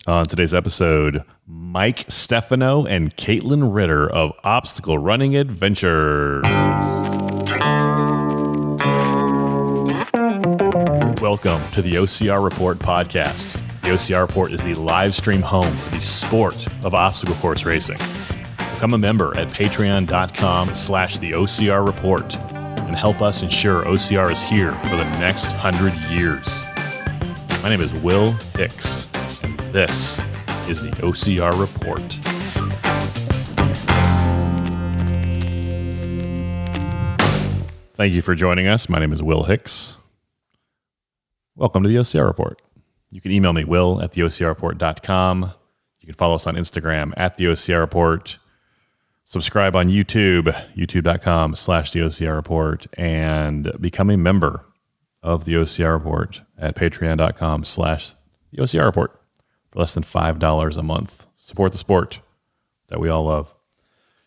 On today's episode, Mike Stefano and Katelyn Ritter of Obstacle Running Adventures. Welcome to the OCR Report podcast. The OCR Report is the live stream home for the sport of obstacle course racing. Become a member at patreon.com/the OCR Report and help us ensure OCR is here for the next 100 years. My name is Will Hicks. This is the OCR Report. Thank you for joining us. My name is Will Hicks. Welcome to the OCR Report. You can email me, will@theocrreport.com. You can follow us on Instagram @the OCR Report. Subscribe on YouTube, youtube.com/the OCR Report, and become a member of the OCR Report at patreon.com/the OCR Report. For less than $5 a month. Support the sport that we all love.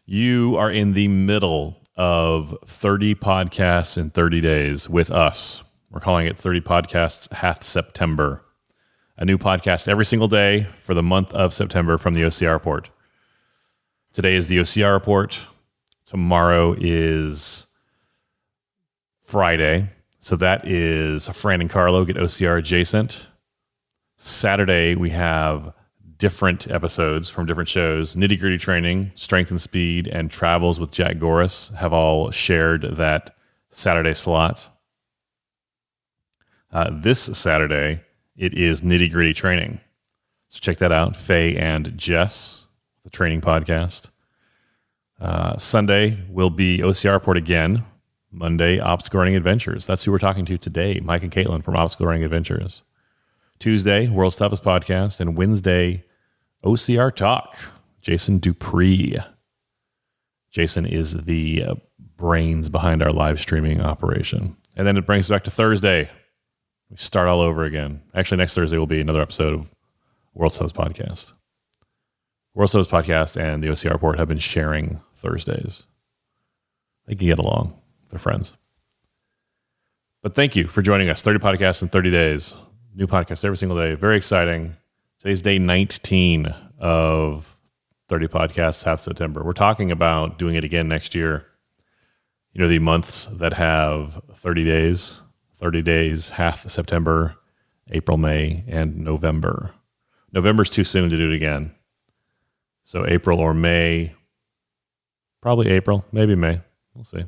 You are in the middle of 30 podcasts in 30 days with us. We're calling it 30 Podcasts Hath September. A new podcast every single day for the month of September from the OCR Report. Today is the OCR Report. Tomorrow is Friday. So that is Fran and Carlo get OCR adjacent. Saturday, we have different episodes from different shows. Nitty Gritty Training, Strength and Speed, and Travels with Jack Goris have all shared that Saturday slot. This Saturday, it is Nitty Gritty Training. So check that out. Faye and Jess, the training podcast. Sunday will be OCR Report again. Monday, Obstacle Running Adventures. That's who we're talking to today, Mike and Katelyn from Obstacle Running Adventures. Tuesday, World's Toughest Podcast, and Wednesday, OCR Talk, Jason Dupree. Jason is the brains behind our live streaming operation. And then it brings us back to Thursday. We start all over again. Actually, next Thursday will be another episode of World's Toughest Podcast. World's Toughest Podcast and the OCR Report have been sharing Thursdays. They can get along. They're friends. But thank you for joining us. 30 podcasts in 30 days. New podcast every single day. Very exciting. Today's day 19 of 30 podcasts, half September. We're talking about doing it again next year. You know, the months that have 30 days. 30 days, half September, April, May, and November. November's too soon to do it again. So April or May. Probably April, maybe May. We'll see.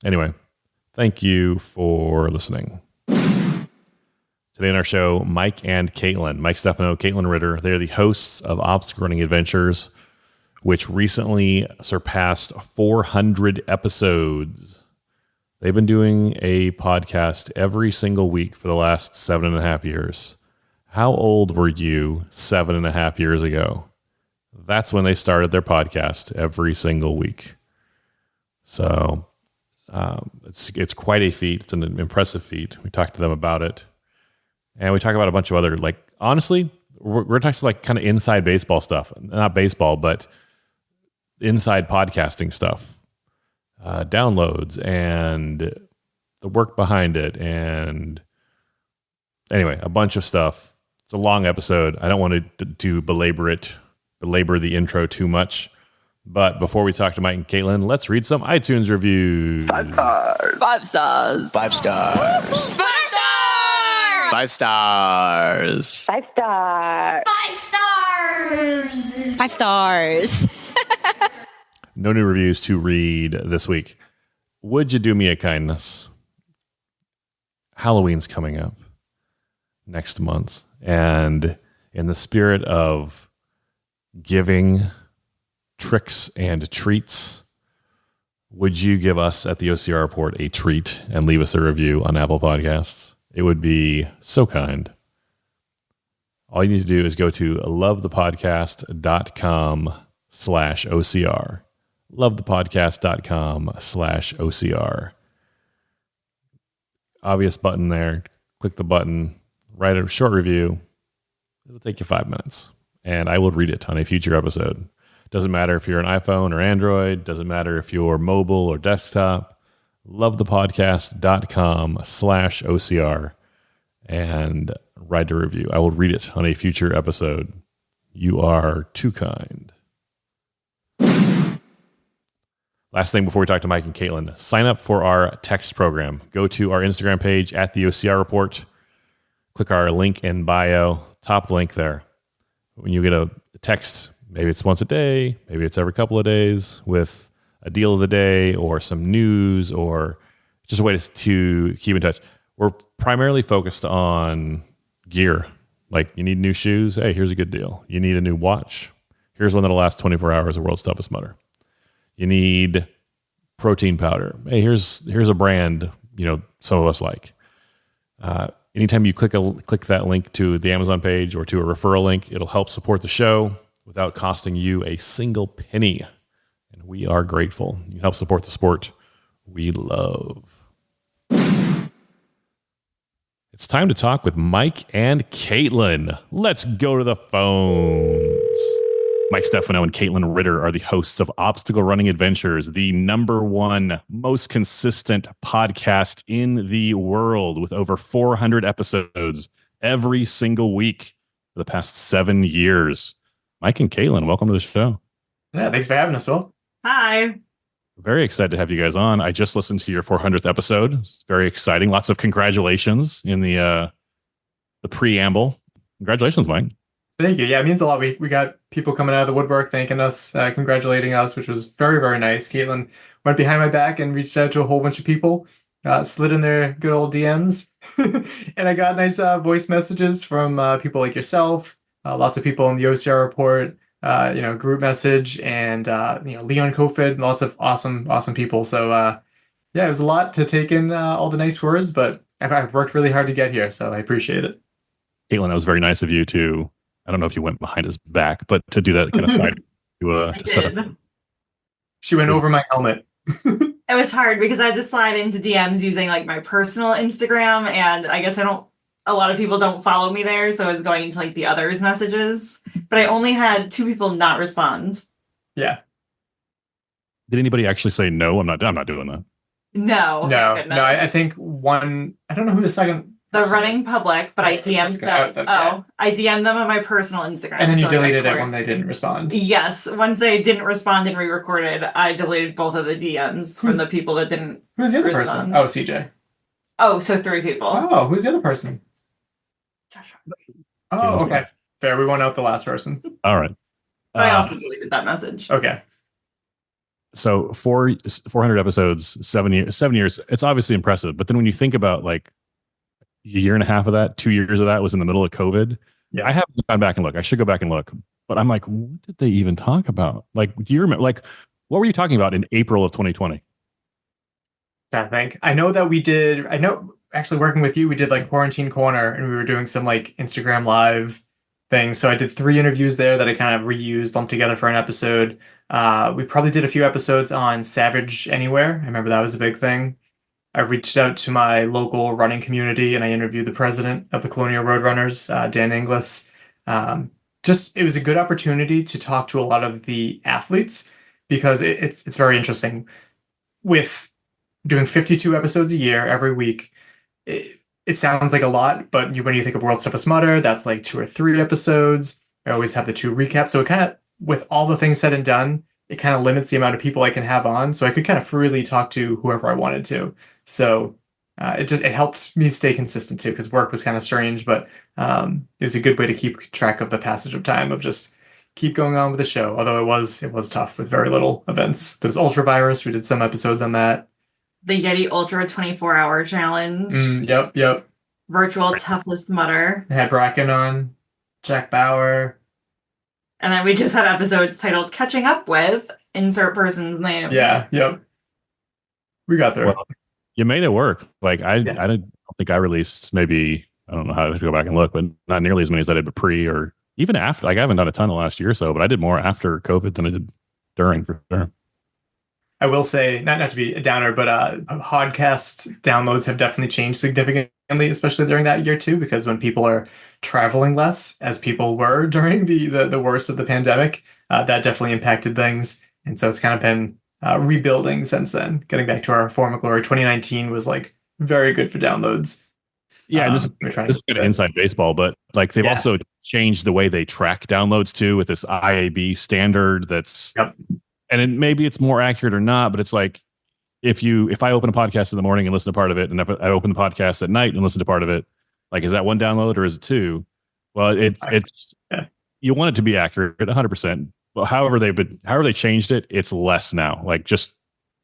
Anyway, thank you for listening. Today on our show, Mike and Katelyn. Mike Stefano, Katelyn Ritter. They're the hosts of Obstacle Running Adventures, which recently surpassed 400 episodes. They've been doing a podcast every single week for the last 7.5 years. How old were you 7.5 years ago? That's when they started their podcast every single week. So it's quite a feat. It's an impressive feat. We talked to them about it. And we talk about a bunch of other, like, honestly, we're talking like kind of inside baseball stuff. Not baseball, but inside podcasting stuff. Downloads and the work behind it. And anyway, a bunch of stuff. It's a long episode. I don't want to belabor the intro too much. But before we talk to Mike and Katelyn, let's read some iTunes reviews. 5 stars. 5 stars. 5 stars. 5 stars. 5 stars. 5 stars. 5 stars. 5 stars. No new reviews to read this week. Would you do me a kindness? Halloween's coming up next month. And in the spirit of giving tricks and treats, would you give us at the OCR Report a treat and leave us a review on Apple Podcasts? It would be so kind. All you need to do is go to lovethepodcast.com/OCR. lovethepodcast.com/OCR. Obvious button there. Click the button. Write a short review. It'll take you 5 minutes. And I will read it on a future episode. Doesn't matter if you're an iPhone or Android. Doesn't matter if you're mobile or desktop. lovethepodcast.com/OCR and write a review. I will read it on a future episode. You are too kind. Last thing before we talk to Mike and Katelyn, sign up for our text program. Go to our Instagram page at the OCR Report. Click our link in bio, top link there. When you get a text, maybe it's once a day, maybe it's every couple of days with a deal of the day or some news or just a way to keep in touch. We're primarily focused on gear. Like you need new shoes. Hey, here's a good deal. You need a new watch. Here's one that'll last 24 hours, the world's toughest mudder. You need protein powder. Hey, here's a brand, some of us like. Anytime you click that link to the Amazon page or to a referral link, it'll help support the show without costing you a single penny. And we are grateful. You help support the sport we love. It's time to talk with Mike and Katelyn. Let's go to the phones. Mike Stefano and Katelyn Ritter are the hosts of Obstacle Running Adventures, the #1 most consistent podcast in the world with over 400 episodes every single week for the past 7 years. Mike and Katelyn, welcome to the show. Yeah, thanks for having us, Will. Hi. Very excited to have you guys on. I just listened to your 400th episode. It's very exciting. Lots of congratulations in the preamble. Congratulations, Mike. Thank you. Yeah, it means a lot. We got people coming out of the woodwork thanking us, congratulating us, which was very, very nice. Caitlin went behind my back and reached out to a whole bunch of people, slid in their good old DMs. And I got nice voice messages from people like yourself, lots of people in the OCR report, group message, and Leon Kofid, lots of awesome people. So yeah, it was a lot to take in, all the nice words, but I've worked really hard to get here, so I appreciate it. Caitlin, that was very nice of you to, I don't know if you went behind his back, but to do that kind of side to set up. She went over my helmet. It was hard because I had to slide into DMs using like my personal Instagram, and I guess a lot of people don't follow me there, so I was going into like the others' messages. But I only had 2 people not respond. Yeah. Did anybody actually say no? I'm not doing that. No. I think one. I don't know who the second. The running public, but I DM'd them. I DM'd them on my personal Instagram. And then you deleted it when they didn't respond. Yes. Once they didn't respond and re-recorded, I deleted both of the DMs from the people that didn't Who's the other respond. person? Oh, CJ. Oh, so 3 people. Oh, who's the other person? Joshua. Oh, okay. Fair. We went out the last person. All right. But I also deleted that message. Okay. So 400 episodes, 7 years, it's obviously impressive. But then when you think about like a year and a half of that, 2 years of that was in the middle of COVID. Yeah. I haven't gone back and look. I should go back and look. But I'm like, what did they even talk about? Like, do you remember, like, what were you talking about in April of 2020? I think. I know actually working with you, we did like Quarantine Corner and we were doing some like Instagram live things. So I did 3 interviews there that I kind of reused, lumped together for an episode. We probably did a few episodes on Savage Anywhere. I remember that was a big thing. I reached out to my local running community and I interviewed the president of the Colonial Roadrunners, Dan Inglis. It was a good opportunity to talk to a lot of the athletes because it's very interesting. With doing 52 episodes a year every week, it sounds like a lot, but when you think of World's Toughest Mudder, that's like 2 or 3 episodes. I always have the 2 recaps. So it kind of, with all the things said and done, it kind of limits the amount of people I can have on. So I could kind of freely talk to whoever I wanted to. So it helped me stay consistent too, because work was kind of strange, but it was a good way to keep track of the passage of time, of just keep going on with the show. Although it was tough with very little events. There was Ultravirus. We did some episodes on that. The Yeti Ultra 24-hour challenge. Yep. Virtual Toughest Mudder. I had Bracken on, Jack Bauer. And then we just had episodes titled Catching Up With, insert person's name. Yeah, yep. We got through. Well, you made it work. Like I don't think I released maybe, I don't know how to go back and look, but not nearly as many as I did pre or even after. Like I haven't done a ton the last year or so, but I did more after COVID than I did during, for sure. I will say, not to be a downer, but podcast downloads have definitely changed significantly, especially during that year too, because when people are traveling less, as people were during the worst of the pandemic, that definitely impacted things. And so it's kind of been rebuilding since then. Getting back to our former glory, 2019 was like very good for downloads. Yeah, and we're trying this is kind of inside baseball, but like they've also changed the way they track downloads too with this IAB standard. That's and maybe it's more accurate or not, but it's like if I open a podcast in the morning and listen to part of it, and if I open the podcast at night and listen to part of it, like is that one download or is it two? Well, it's you want it to be accurate 100%. But however they changed it, it's less now. Like just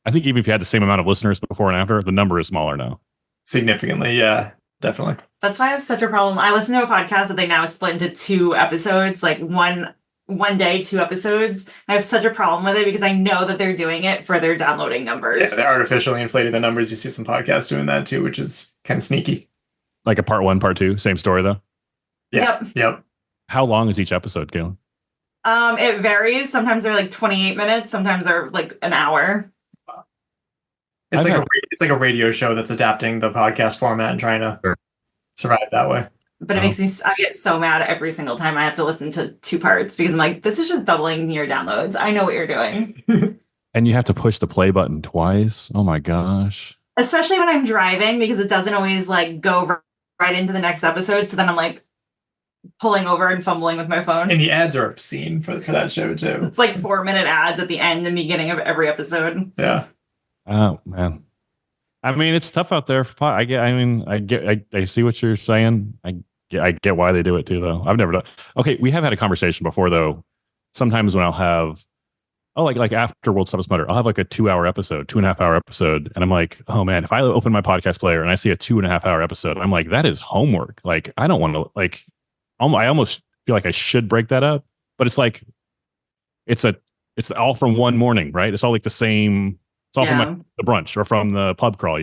I think even if you had the same amount of listeners before and after, the number is smaller now. Significantly, yeah, definitely. That's why I have such a problem. I listen to a podcast that they now split into 2 episodes, like one day, 2 episodes. I have such a problem with it because I know that they're doing it for their downloading numbers. Yeah, they're artificially inflating the numbers. You see some podcasts doing that too, which is kind of sneaky. Like a part 1, part 2, same story though. Yeah. Yep. How long is each episode, Katelyn? It varies. Sometimes they're like 28 minutes. Sometimes they're like an hour. It's like a radio show that's adapting the podcast format and trying to survive that way. But it makes me, I get so mad every single time I have to listen to 2 parts because I'm like, this is just doubling your downloads. I know what you're doing. And you have to push the play button twice. Oh my gosh. Especially when I'm driving because it doesn't always like go right into the next episode. So then I'm like pulling over and fumbling with my phone. And the ads are obscene for that show too. It's like 4-minute ads at the end and beginning of every episode. Yeah. Oh man. I mean, it's tough out there. I see what you're saying. I get why they do it too, though. I've never done. Okay, we have had a conversation before, though. Sometimes when I'll have, like after World Stuff is Mutter, I'll have like a 2-hour episode, 2.5-hour episode, and I'm like, oh man, if I open my podcast player and I see a 2.5-hour episode, I'm like, that is homework. Like, I don't want to. Like, I almost feel like I should break that up, but it's like, it's all from one morning, right? It's all like the same. It's all from like the brunch or from the pub crawl,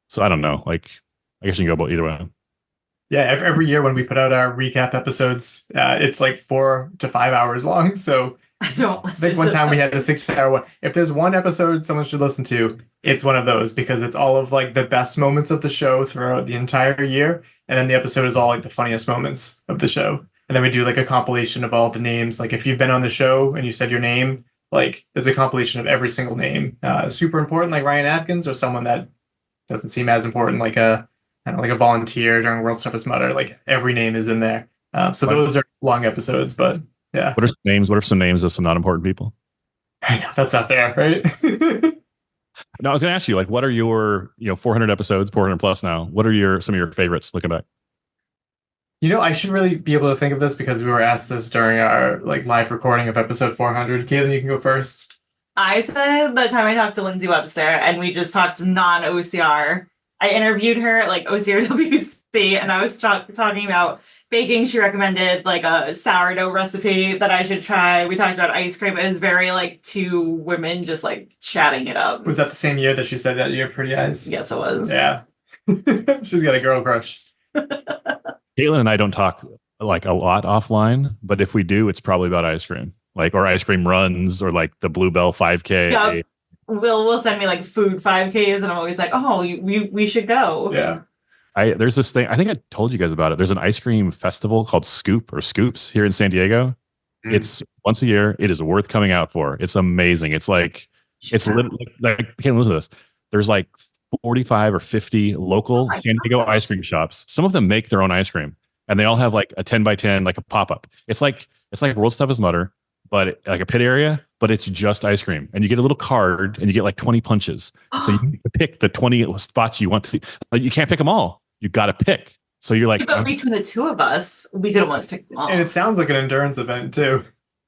so I don't know. Like, I guess you can go either way. Yeah, every year when we put out our recap episodes, it's like 4 to 5 hours long. So I don't listen. I think one time we had a 6-hour one. If there's one episode someone should listen to, it's one of those because it's all of like the best moments of the show throughout the entire year, and then the episode is all like the funniest moments of the show. And then we do like a compilation of all the names. Like if you've been on the show and you said your name, like there's a compilation of every single name. Super important, like Ryan Atkins, or someone that doesn't seem as important, like a volunteer during World Stuff is Mutter. Like every name is in there. So those are long episodes, but yeah. What are some names of some not important people? I know, that's not fair, right? No, I was going to ask you, like, what are your 400 episodes, 400 plus now? What are some of your favorites looking back? I should really be able to think of this because we were asked this during our like live recording of episode 400. Katelyn, you can go first. I said that time I talked to Lindsay Webster and we just talked non-OCR. I interviewed her at like OCR WC and I was talking about baking. She recommended like a sourdough recipe that I should try. We talked about ice cream. It was very like 2 women just like chatting it up. Was that the same year that she said that you have pretty eyes? Yes, it was. Yeah. She's got a girl crush. Katelyn and I don't talk like a lot offline, but if we do, it's probably about ice cream, like or ice cream runs or like the Bluebell 5K. Yeah. Will send me like food 5Ks and I'm always like, oh, we should go. Yeah. There's this thing, I think I told you guys about it. There's an ice cream festival called Scoops here in San Diego. It's once a year. It is worth coming out for. It's amazing. It's like, like can't listen to this. There's like 45 or 50 local San Diego ice cream shops. Some of them make their own ice cream and they all have like a 10 by 10, like a pop-up. It's like World Stuff is Mutter, but like a pit area, but it's just ice cream. And you get a little card and you get like 20 punches. So you can pick the 20 spots you want to. Like, you can't pick them all. You got to pick. So you're like, but between the 2 of us, we could almost pick them all. And it sounds like an endurance event too.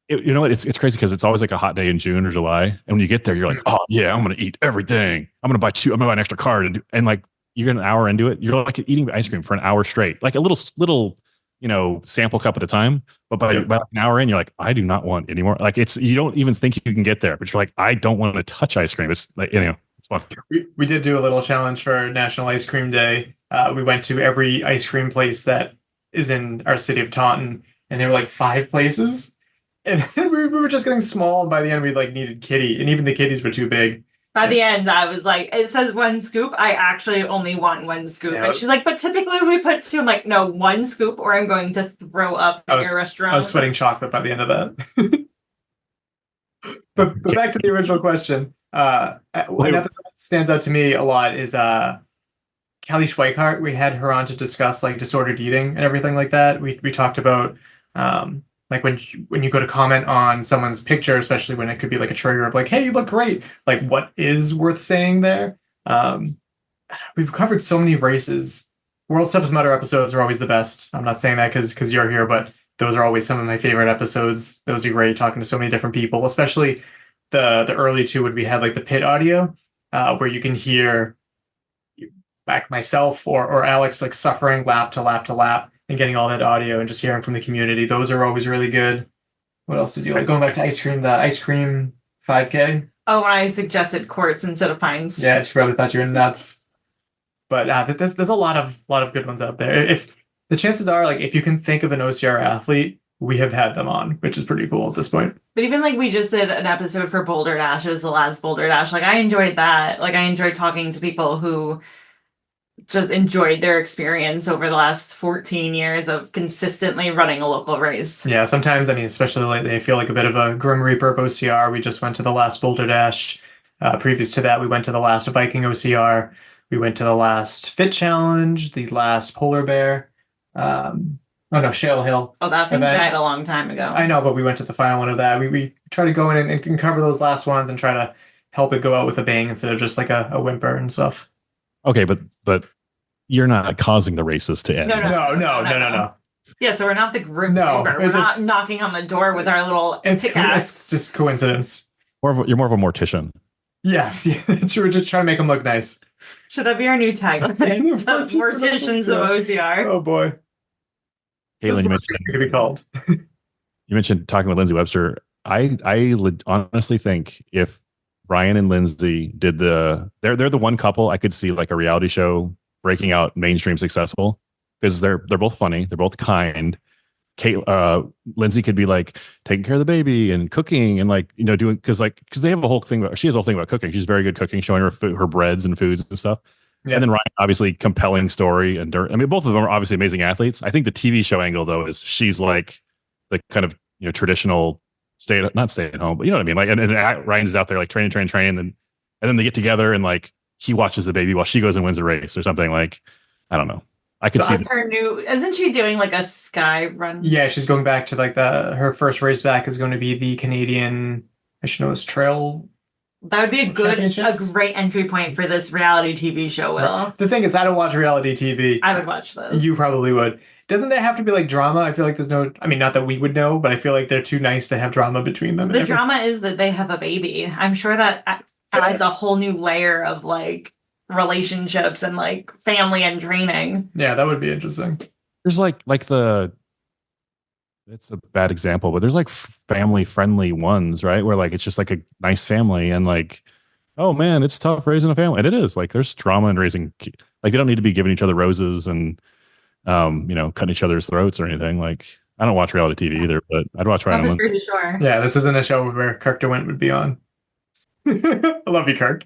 You know what? It's crazy because it's always like a hot day in June or July. And when you get there, you're like, oh yeah, I'm going to eat everything. I'm going to buy an extra card. And like, you're an hour into it. You're like eating ice cream for an hour straight, like a little, sample cup at a time. But by about an hour in, you're like, I do not want any more. Like you don't even think you can get there, but you're like, I don't want to touch ice cream. It's like, it's fun. We did do a little challenge for National Ice Cream Day. We went to every ice cream place that is in our city of Taunton, and there were like 5 places. And we were just getting small. And by the end, we like needed kitty, and even the kitties were too big. By the end, I was like, it says 1 scoop. I actually only want 1 scoop. Yeah. And she's like, but typically we put 2. I'm like, no, 1 scoop or I'm going to throw up at your restaurant. I was sweating chocolate by the end of that. but back to the original question. One episode that stands out to me a lot is Katelyn Kelly Schweikart, we had her on to discuss like disordered eating and everything like that. We talked about like when you go to comment on someone's picture, especially when it could be like a trigger of like, hey, you look great. Like what is worth saying there? We've covered so many races. World Stuff Is Matter episodes are always the best. I'm not saying that because you're here, but those are always some of my favorite episodes. Those are great, talking to so many different people, especially the early two when we had like the pit audio, where you can hear back myself or Alex like suffering lap to lap to lap and getting all that audio and just hearing from the community. Those are always really good. What else did you like? Going back to the ice cream 5K. Oh, when I suggested quarts instead of pints. Yeah, she probably thought you were nuts. But there's a lot of good ones out there. If the chances are, like, if you can think of an OCR athlete, we have had them on, which is pretty cool at this point. But even like we just did an episode for Boulder Dash, it was the last Boulder Dash. Like I enjoyed that. Like I enjoyed talking to people who just enjoyed their experience over the last 14 years of consistently running a local race. Yeah, sometimes, I mean, especially lately, I feel like a bit of a Grim Reaper of OCR. We just went to the last Boulder Dash. Previous to that, we went to the last Viking OCR. We went to the last Fit Challenge, the last Polar Bear. Shale Hill. Oh, that thing died a long time ago. I know, but we went to the final one of that. We try to go in and cover those last ones and try to help it go out with a bang instead of just like a whimper and stuff. Okay, but you're not causing the races to end. No. Yeah, so we're not the group. No, we're not knocking on the door with our little pickaxe. It's just coincidence. You're more of a mortician. Yes, yeah, we're just trying to make them look nice. Should that be our new tag? Morticians of OCR. Oh boy. Caitlin, you mentioned it could be called. You mentioned talking with Lindsay Webster. I honestly think if Brian and Lindsay did they're the one couple I could see like a reality show breaking out mainstream successful because they're both funny, they're both kind. Lindsay could be like taking care of the baby and cooking and like, you know, doing because they have a whole thing she has a whole thing about cooking. She's very good cooking, showing her breads and foods and stuff. Yeah. And then Ryan, obviously compelling story and I mean both of them are obviously amazing athletes. I think the TV show angle though is she's like the kind of, you know, traditional not stay at home, but you know what I mean? Like and Ryan's out there like train and then they get together and like he watches the baby while she goes and wins a race or something. Like I don't know. I could see her isn't she doing like a sky run? Yeah, she's going back to like her first race back is going to be the Canadian, I should know, it's trail. That would be a great entry point for this reality TV show, Will. Right. The thing is, I don't watch reality TV. I would watch those. You probably would. Doesn't there have to be like drama? I feel like there's no, I mean, not that we would know, but I feel like they're too nice to have drama between them. The drama is that they have a baby. I'm sure that adds a whole new layer of like relationships and like family and training. Yeah, that would be interesting. There's like it's a bad example, but there's like family friendly ones, right? Where like it's just like a nice family and like, oh man, it's tough raising a family. And it is like there's drama in raising, like they don't need to be giving each other roses and you know, cutting each other's throats or anything. Like I don't watch reality TV either, but I'd watch Ryan. Pretty sure. Yeah, this isn't a show where Kirk DeWint would be on. I love you, Kirk.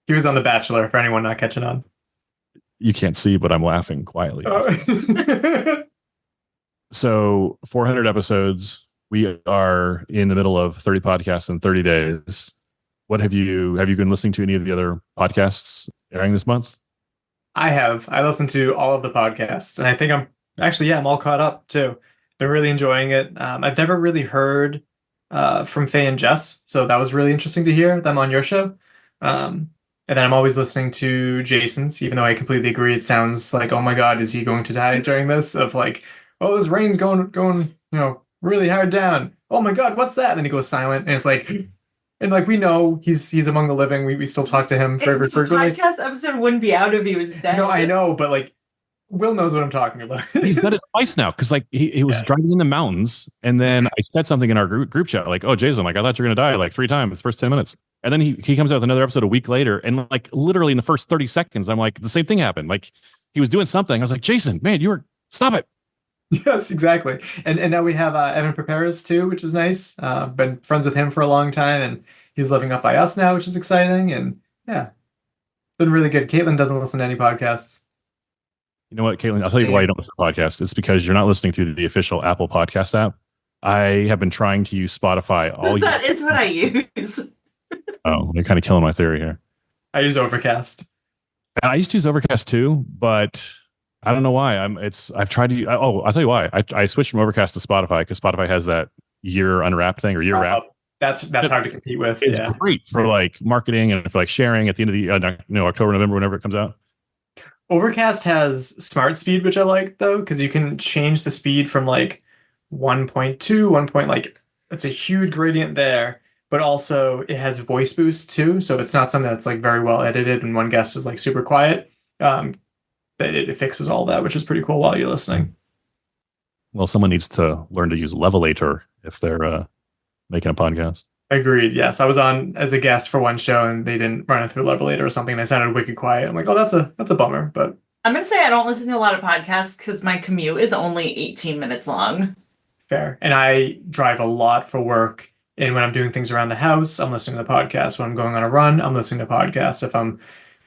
He was on The Bachelor, for anyone not catching on. You can't see, but I'm laughing quietly. So 400 episodes. We are in the middle of 30 podcasts in 30 days. What have you been listening to any of the other podcasts airing this month? I have. I listened to all of the podcasts, and I think I'm all caught up too. Been really enjoying it. I've never really heard from Faye and Jess, so that was really interesting to hear them on your show. And then I'm always listening to Jason's, even though I completely agree. It sounds like, oh my God, is he going to die during this? Of like, oh, this rain's going, you know, really hard down. Oh my God, what's that? And then he goes silent, and it's like, and like we know he's among the living. We still talk to him very frequently. The podcast episode wouldn't be out if he was dead. No, I know, but like Will knows what I'm talking about. He's done it twice now because like he was driving in the mountains, and then I said something in our group chat like, "Oh, Jason, like I thought you were gonna die like 3 times first 10 minutes," and then he comes out with another episode a week later, and like literally in the first 30 seconds, I'm like, the same thing happened. Like he was doing something. I was like, Jason, man, stop it. Yes, exactly. And now we have Evan Prepares too, which is nice. Been friends with him for a long time, and he's living up by us now, which is exciting. And yeah, been really good. Katelyn doesn't listen to any podcasts. You know what, Katelyn? I'll tell you why you don't listen to podcasts. It's because you're not listening through the official Apple Podcast app. I have been trying to use Spotify all year. That is what I use. Oh, you're kind of killing my theory here. I use Overcast. And I used to use Overcast too, but I don't know why. I've tried to. I'll tell you why. I switched from Overcast to Spotify because Spotify has that year unwrapped thing or year wrapped. That's hard to compete with. It's Yeah, great for like marketing and for like sharing at the end of the October, November, whenever it comes out. Overcast has smart speed, which I like though, because you can change the speed from like 1.2, 1 point, like it's a huge gradient there, but also it has voice boost too. So it's not something that's like very well edited and one guest is like super quiet. That it fixes all that, which is pretty cool while you're listening. Well, someone needs to learn to use Levelator if they're making a podcast. Agreed. Yes, I was on as a guest for one show and they didn't run it through Levelator or something. And I sounded wicked quiet. I'm like, oh, that's a bummer. But I'm gonna say I don't listen to a lot of podcasts because my commute is only 18 minutes long. fair. And I drive a lot for work. And when I'm doing things around the house, I'm listening to the podcast. When I'm going on a run, I'm listening to podcasts. If I'm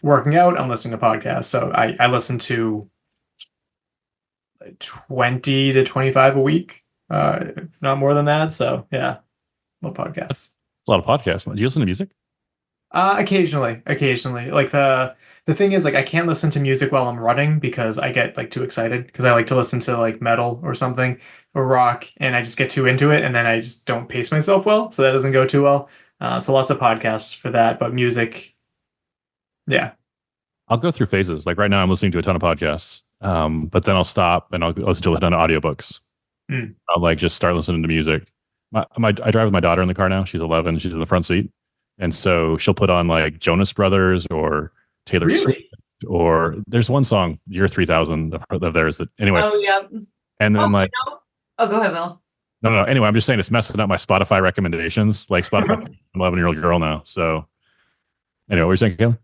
working out, I'm listening to podcasts. So I listen to 20 to 25 a week, if not more than that. So yeah, love podcasts. A lot of podcasts. Do you listen to music? Occasionally. Like the thing is, like, I can't listen to music while I'm running because I get like too excited because I like to listen to like metal or something or rock and I just get too into it and then I just don't pace myself well. So that doesn't go too well. So lots of podcasts for that, but music, yeah. I'll go through phases. Like right now, I'm listening to a ton of podcasts, but then I'll stop and I'll listen to a ton of audiobooks. I'll like just start listening to music. I drive with my daughter in the car now. She's 11. She's in the front seat. And so she'll put on like Jonas Brothers or Taylor Swift, or there's one song, Year 3000 of theirs that anyway. Oh, yeah. And then go ahead, Bill. No. Anyway, I'm just saying it's messing up my Spotify recommendations. Like Spotify, I'm an 11-year-old girl now. So anyway, what were you saying, Katelyn?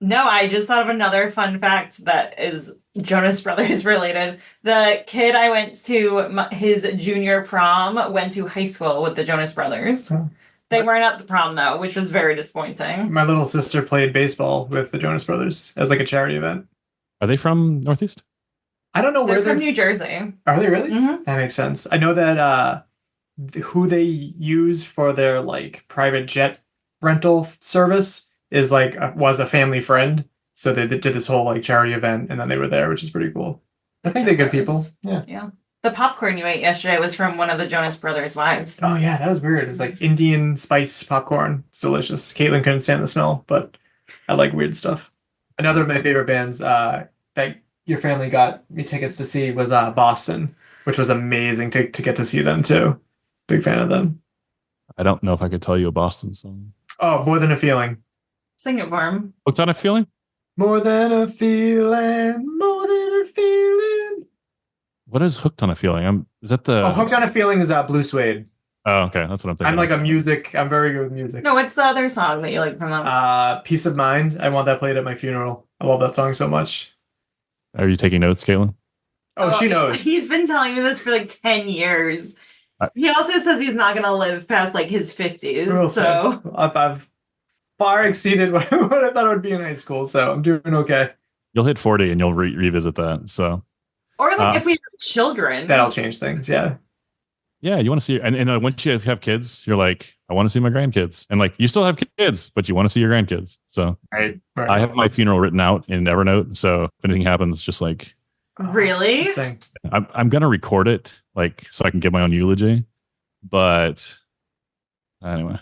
No, I just thought of another fun fact that is Jonas Brothers related. The kid I went to his junior prom went to high school with the Jonas Brothers. Oh. They weren't at the prom though, which was very disappointing. My little sister played baseball with the Jonas Brothers as like a charity event. Are they from Northeast? I don't know where They're from New Jersey. Are they really? Mm-hmm. That makes sense. I know that who they use for their like private jet rental service is like was a family friend. So they did this whole like charity event and then they were there, which is pretty cool. I think they're good people. Yeah. The popcorn you ate yesterday was from one of the Jonas Brothers' wives. Oh yeah, that was weird. It's like Indian spice popcorn. It's delicious. Katelyn couldn't stand the smell, but I like weird stuff. Another of my favorite bands that your family got me tickets to see was Boston, which was amazing to get to see them too. Big fan of them. I don't know if I could tell you a Boston song. Oh, More Than a Feeling. Sing it for him. Hooked on a Feeling? More than a feeling, more than a feeling. What is Hooked on a Feeling? Is that the Hooked on a Feeling is Blue Suede. Oh, okay. That's what I'm thinking. I'm very good with music. No, what's the other song that you like from them? Peace of Mind. I want that played at my funeral. I love that song so much. Are you taking notes, Katelyn? Oh, she knows. He's been telling me this for like 10 years. He also says he's not going to live past like his 50s. So I've far exceeded what I thought it would be in high school. So I'm doing okay. You'll hit 40 and you'll revisit that. So, or like if we have children, that'll change things. Yeah. Yeah. You want to see, and once you have kids, you're like, I want to see my grandkids. And like, you still have kids, but you want to see your grandkids. So right. I have my funeral written out in Evernote. So if anything happens, just like, really, I'm going to record it like, so I can give my own eulogy. But anyway,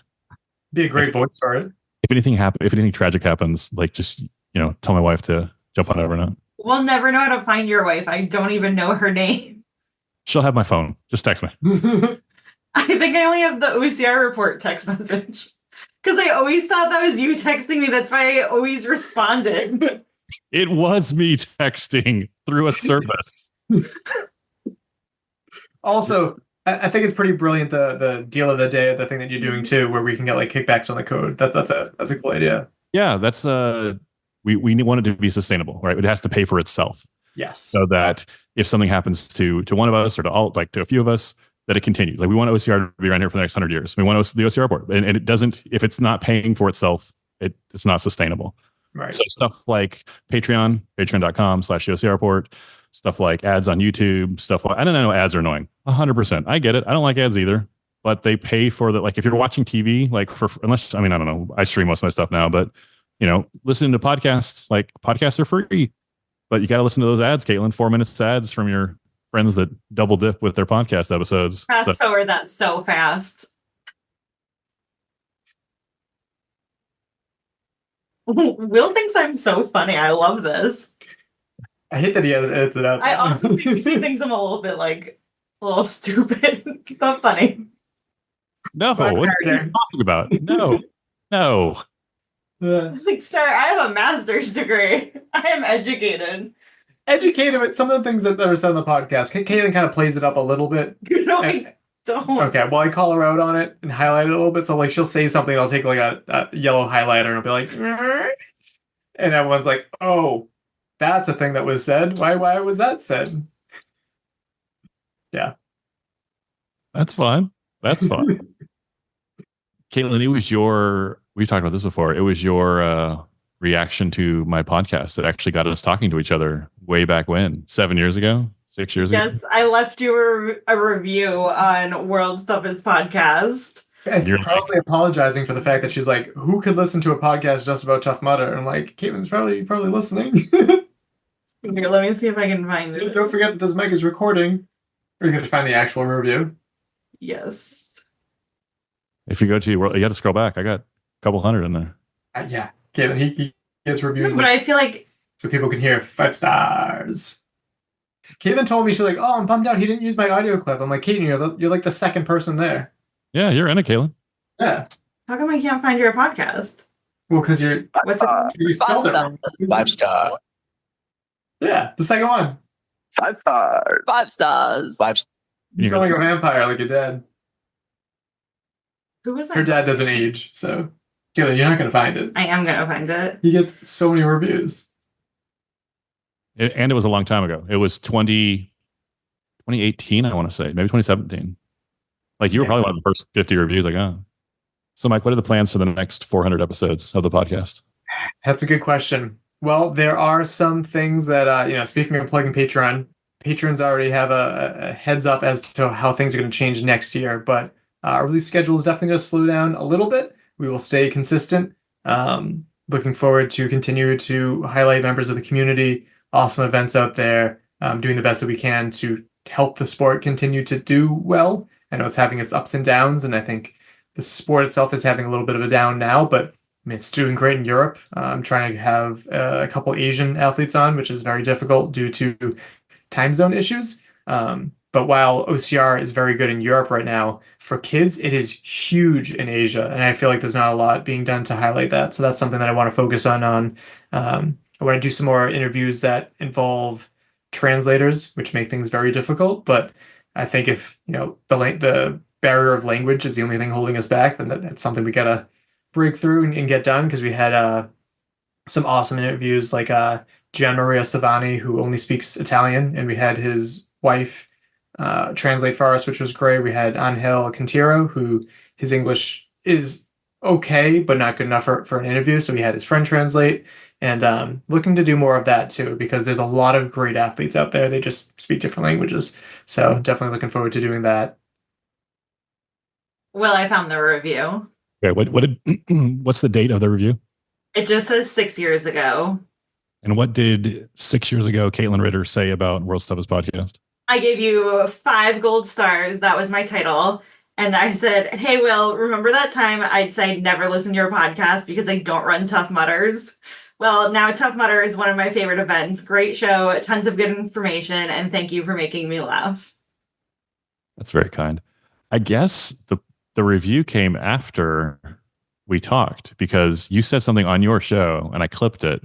be a great voice for it. If anything tragic happens, like just, tell my wife to jump on Evernote. We'll never know how to find your wife. I don't even know her name. She'll have my phone. Just text me. I think I only have the OCR report text message. Because I always thought that was you texting me. That's why I always responded. It was me texting through a service. Also, I think it's pretty brilliant, the deal of the day, the thing that you're doing too, where we can get like kickbacks on the code. That's a cool idea. Yeah, that's we want it to be sustainable, right? It has to pay for itself. Yes. So that if something happens to one of us or to a few of us, that it continues. Like we want OCR to be around here for the next 100 years. We want the OCR report, and it doesn't. If it's not paying for itself, it's not sustainable. Right. So stuff like patreon.com/OCR report, stuff like ads on YouTube, stuff like, I don't know, ads are annoying. 100%. I get it. I don't like ads either, but they pay for the, like if you're watching TV, like I don't know, I stream most of my stuff now, but listening to podcasts, like podcasts are free, but you got to listen to those ads, Caitlin. 4 minutes ads from your friends that double dip with their podcast episodes. Fast forward that so fast. Will thinks I'm so funny. I love this. I hate that he edits it out. I also think he thinks I'm a little stupid, but funny. No, what are you talking about? No. Like, sir, I have a master's degree. I am educated. But some of the things that are said on the podcast, Katelyn kind of plays it up a little bit. No, I don't. Okay, well, I call her out on it and highlight it a little bit. So, like, she'll say something, and I'll take, like, a yellow highlighter, and I'll be like, and everyone's like, oh, that's a thing that was said. Why was that said? Yeah. That's fine. Caitlin, we've talked about this before. It was your reaction to my podcast that actually got us talking to each other way back when, 7 years ago, 6 years ago. Yes, I left you a review on World's Toughest Podcast. And you're probably apologizing for the fact that she's like, who could listen to a podcast just about Tough Mudder? And I'm like, Caitlin's probably listening. Here, let me see if I can find it. Don't forget that this mic is recording. Or you can just find the actual review. Yes. If you go to you have to scroll back. I got a couple hundred in there. Yeah, Caitlin, he gets reviews. But I feel like so people can hear 5 stars. Caitlin told me, she's like, oh, I'm bummed out he didn't use my audio clip. I'm like, Caitlin, you're like the second person there. Yeah, you're in it, Caitlin. Yeah. How come I can't find your podcast? Well, because what's it called? You spelled it wrong. 5 star. Yeah, the second one. 5 stars. 5 stars. 5 stars. You sound like a vampire, like your dad. Who was that? Her dad doesn't age, so Caitlin, you're not going to find it. I am going to find it. He gets so many reviews. And it was a long time ago. It was 2018, I want to say, maybe 2017. Like you were probably one of the first 50 reviews I got. So, Mike, what are the plans for the next 400 episodes of the podcast? That's a good question. Well, there are some things that, speaking of plugging Patreon, patrons already have a heads up as to how things are going to change next year. But our release schedule is definitely going to slow down a little bit. We will stay consistent. Looking forward to continue to highlight members of the community, awesome events out there, doing the best that we can to help the sport continue to do well. I know it's having its ups and downs, and I think the sport itself is having a little bit of a down now, but it's doing great in Europe. I'm trying to have a couple Asian athletes on, which is very difficult due to time zone issues. But while OCR is very good in Europe right now, for kids, it is huge in Asia. And I feel like there's not a lot being done to highlight that. So that's something that I want to focus on. I want to do some more interviews that involve translators, which make things very difficult. But I think if, the barrier of language is the only thing holding us back, then that's something we got to break through and get done, because we had some awesome interviews like Gian Maria Savani, who only speaks Italian, and we had his wife translate for us, which was great. We had Angel Quintero, who his English is okay, but not good enough for an interview. So we had his friend translate, and looking to do more of that too, because there's a lot of great athletes out there. They just speak different languages. So definitely looking forward to doing that. Well, I found the review. Okay, what's the date of the review? It just says 6 years ago. And what did 6 years ago Katelyn Ritter say about World's Toughest Podcast? I gave you 5 gold stars. That was my title. And I said, hey, Will, remember that time I'd say never listen to your podcast because I don't run Tough Mudders? Well, now Tough Mudder is one of my favorite events. Great show, tons of good information, and thank you for making me laugh. That's very kind. I guess the review came after we talked, because you said something on your show and I clipped it.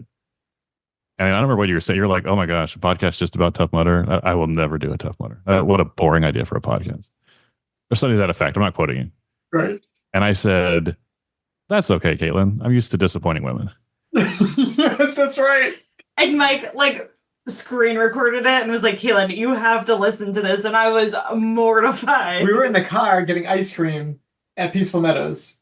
And I don't remember what you were saying. You're like, oh my gosh, a podcast just about Tough Mudder. I will never do a Tough Mudder. What a boring idea for a podcast. Or something to that effect. I'm not quoting you. Right. And I said, that's okay, Katelyn. I'm used to disappointing women. Yes, that's right. And Mike, screen recorded it and was like, Katelyn, you have to listen to this. And I was mortified. We were in the car getting ice cream at Peaceful Meadows.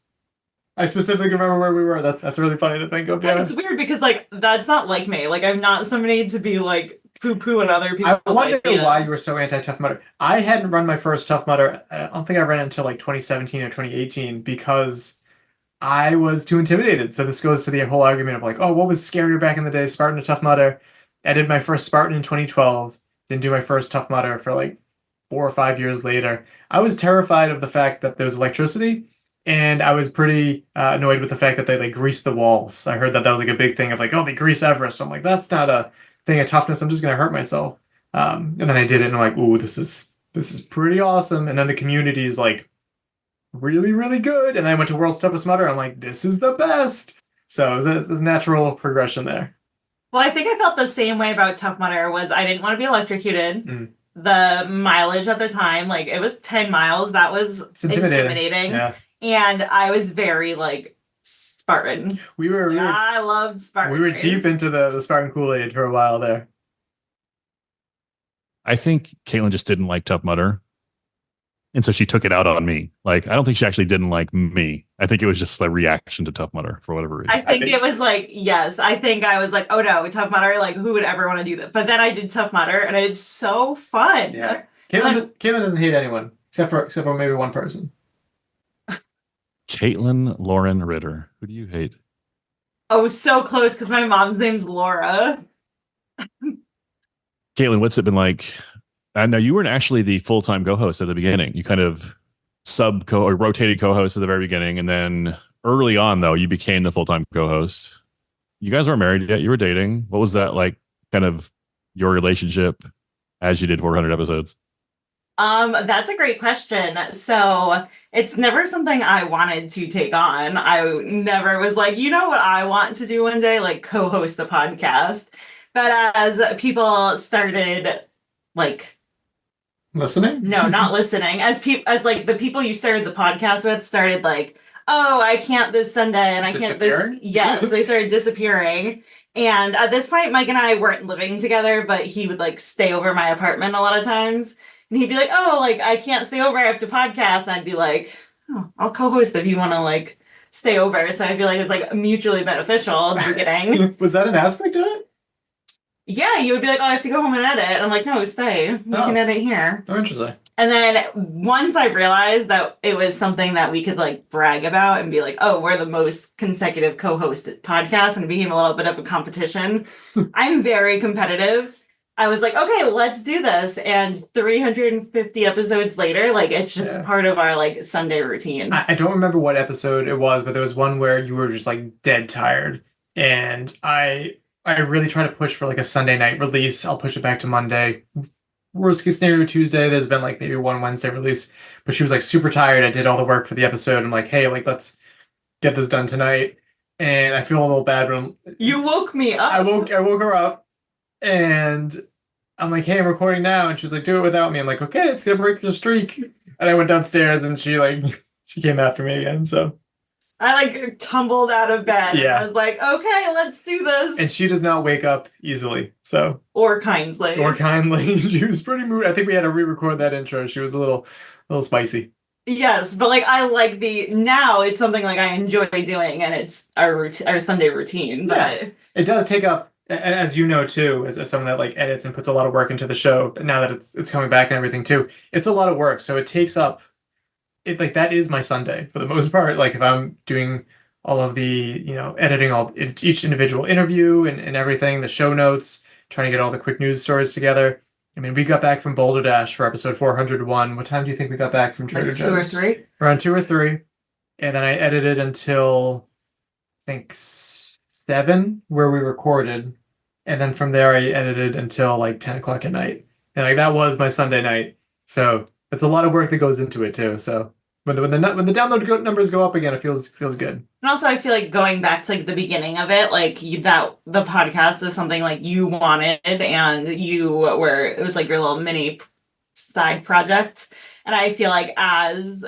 I specifically remember where we were. That's really funny to think of. Yeah. It's weird because that's not like me. I'm not somebody to be poo-poo on other people. I wonder why you were so anti-Tough Mudder. I hadn't run my first Tough Mudder. I don't think I ran it until 2017 or 2018, because I was too intimidated. So this goes to the whole argument of like, oh, what was scarier back in the day, Spartan or Tough Mudder? I did my first Spartan in 2012. Didn't do my first Tough Mudder for like 4 or 5 years later. I was terrified of the fact that there was electricity, and I was pretty annoyed with the fact that they like greased the walls. I heard that that was like a big thing of like, oh, they grease Everest. So I'm like, that's not a thing of toughness. I'm just gonna hurt myself. And then I did it, and I'm like, ooh, this is pretty awesome. And then the community is like really, really good. And then I went to World's Toughest Mudder. I'm like, this is the best. So it was a natural progression there. Well, I think I felt the same way about Tough Mudder. Was I didn't want to be electrocuted. Mm. The mileage at the time, like it was 10 miles. That was It's intimidating. intimidating. And I was very like Spartan. I loved Spartan. We were race. deep into the Spartan Kool-Aid for a while there. I think Katelyn just didn't like Tough Mudder. And so she took it out on me. Like, I don't think she actually didn't like me. I think it was just a reaction to Tough Mudder for whatever reason. I think it was like, yes, I think I was like, oh no, Tough Mudder, like who would ever want to do that? But then I did Tough Mudder and it's so fun. Yeah. Katelyn doesn't hate anyone except for maybe one person. Katelyn Lauren Ritter. Who do you hate? Oh, so close because my mom's name's Laura. Katelyn, what's it been like? Now, you weren't actually the full-time co-host at the beginning. You kind of or rotated co-host at the very beginning. And then early on, though, you became the full-time co-host. You guys weren't married yet. You were dating. What was that like, kind of your relationship as you did 400 episodes? That's a great question. So it's never something I wanted to take on. I never was like, you know what I want to do one day? Like co-host a podcast. But as people started like listening? No, not listening. As like the people you started the podcast with started like, oh, I can't this Sunday and I can't this. Yes, they started disappearing. And at this point, Mike and I weren't living together, but he would like stay over my apartment a lot of times. And he'd be like, oh, like I can't stay over. I have to podcast. And I'd be like, oh, I'll co-host if you want to like stay over. So I feel like it was like mutually beneficial in the beginning. Was that an aspect of it? Yeah, you would be like, oh, I have to go home and edit. And I'm like, no, stay. You can edit here. Oh, interesting. And then once I realized that it was something that we could like brag about and be like, oh, we're the most consecutive co-hosted podcast, and it became a little bit of a competition. I'm very competitive. I was like, okay, let's do this. And 350 episodes later, like it's just part of our like Sunday routine. I don't remember what episode it was, but there was one where you were just like dead tired. And I really try to push for like a Sunday night release. I'll push it back to Monday. Worst case scenario, Tuesday. There's been like maybe one Wednesday release, but she was like super tired. I did all the work for the episode. I'm like, hey, like let's get this done tonight. And I feel a little bad, but you woke me up. I woke her up, and I'm like, hey, I'm recording now. And she's like, do it without me. I'm like, okay, it's gonna break your streak. And I went downstairs, and she came after me again. So I like tumbled out of bed. Yeah. And I was like, okay, let's do this. And she does not wake up easily. So or kindly. She was pretty moody. I think we had to re-record that intro. She was a little spicy. Yes, but like I like now it's something like I enjoy doing, and it's our Sunday routine. But yeah. It does take up, as you know too, as someone that like edits and puts a lot of work into the show. Now that it's coming back and everything too, it's a lot of work. So it takes up. It like that is my Sunday for the most part. Like if I'm doing all of the editing each individual interview and everything, the show notes, trying to get all the quick news stories together. I mean, we got back from Boulder Dash for episode 401. What time do you think we got back from Trader Joe's? 2 or 3. Around 2 or 3, and then I edited until I think 7, where we recorded, and then from there I edited until like 10 o'clock at night, and like that was my Sunday night. So it's a lot of work that goes into it too. So when the download numbers go up again, it feels good. And also, I feel like going back to like the beginning of it, like that the podcast was something like you wanted, and it was like your little mini side project. And I feel like as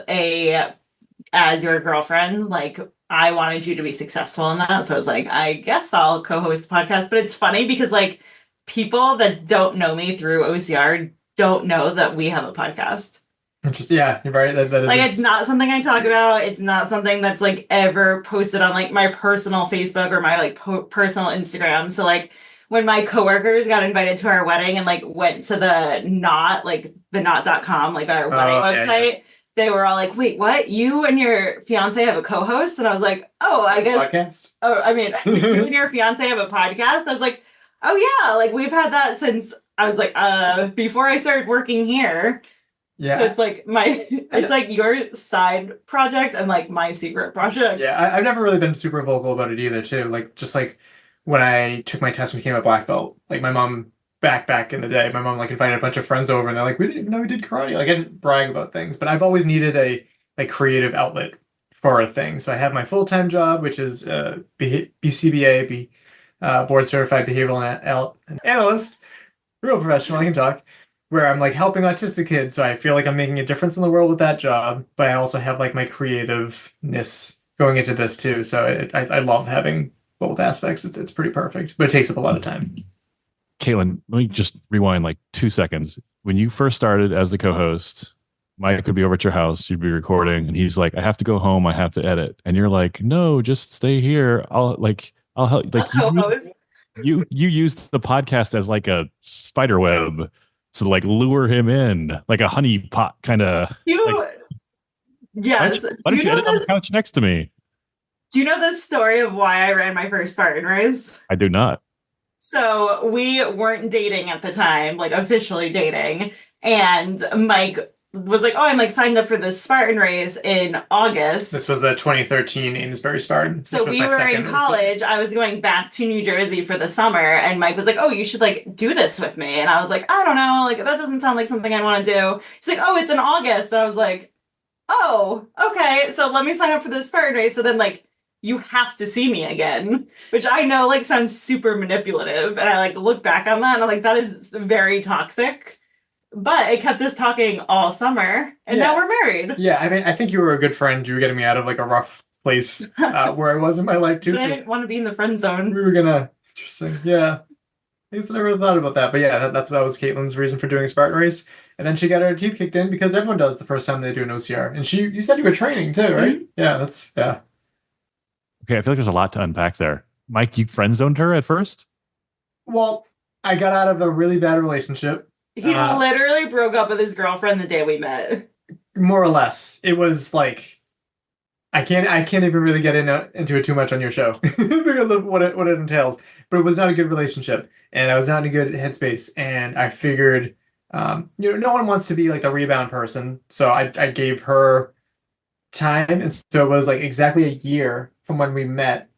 your girlfriend, like I wanted you to be successful in that. So I was like, I guess I'll co-host the podcast. But it's funny because like people that don't know me through OCR don't know that we have a podcast. Interesting. Yeah, you're right. That is like it's not something I talk about. It's not something that's like ever posted on like my personal Facebook or my like personal Instagram. So like when my coworkers got invited to our wedding and like went to the knot.com, like our wedding website, they were all like, wait, what? You and your fiance have a co-host? And I was like, oh, I guess. Podcast. Oh, I mean, you and your fiance have a podcast? I was like, oh, yeah. Like, we've had that since I was like, before I started working here. Yeah. So it's like it's like your side project and like my secret project. Yeah, I've never really been super vocal about it either, too. Like, just like when I took my test and became a black belt, like my mom, back in the day, my mom like invited a bunch of friends over and they're like, we didn't even know we did karate. Like, I didn't brag about things, but I've always needed a creative outlet for a thing. So I have my full-time job, which is BCBA, board certified behavioral analyst, real professional, I can talk, where I'm like helping autistic kids. So I feel like I'm making a difference in the world with that job, but I also have like my creativeness going into this too. So I love having both aspects. It's pretty perfect, but it takes up a lot of time. Katelyn, let me just rewind like 2 seconds. When you first started as the co-host, Mike would be over at your house, you'd be recording, and he's like, I have to go home, I have to edit. And you're like, no, just stay here. I'll help. Like you used the podcast as like a spider web to like lure him in, like a honey pot kind of. Yes. Why don't you edit on the couch next to me? Do you know the story of why I ran my first Spartan race? I do not. So we weren't dating at the time, like officially dating. And Mike was like, oh, I'm like signed up for this Spartan race in August. This was the 2013 Amesbury Spartan. So we were in college. I was going back to New Jersey for the summer. And Mike was like, oh, you should like do this with me. And I was like, I don't know. Like, that doesn't sound like something I want to do. He's like, oh, it's in August. And I was like, oh, okay. So let me sign up for this Spartan race. So then like, you have to see me again, which I know like sounds super manipulative. And I like look back on that and I'm like, that is very toxic. But it kept us talking all summer and now we're married. Yeah, I mean, I think you were a good friend. You were getting me out of like a rough place where I was in my life too. But I didn't want to be in the friend zone. We were gonna, interesting. Yeah. I guess I never thought about that. But yeah, that was Katelyn's reason for doing a Spartan race. And then she got her teeth kicked in because everyone does the first time they do an OCR. And you said you were training too, right? Mm-hmm. Yeah. Okay, I feel like there's a lot to unpack there. Mike, you friend zoned her at first? Well, I got out of a really bad relationship. He literally broke up with his girlfriend the day we met. More or less. It was like, I can't even really get into it too much on your show because of what it entails. But it was not a good relationship, and I was not in a good headspace. And I figured, no one wants to be like the rebound person, so I gave her time, and so it was like exactly a year from when we met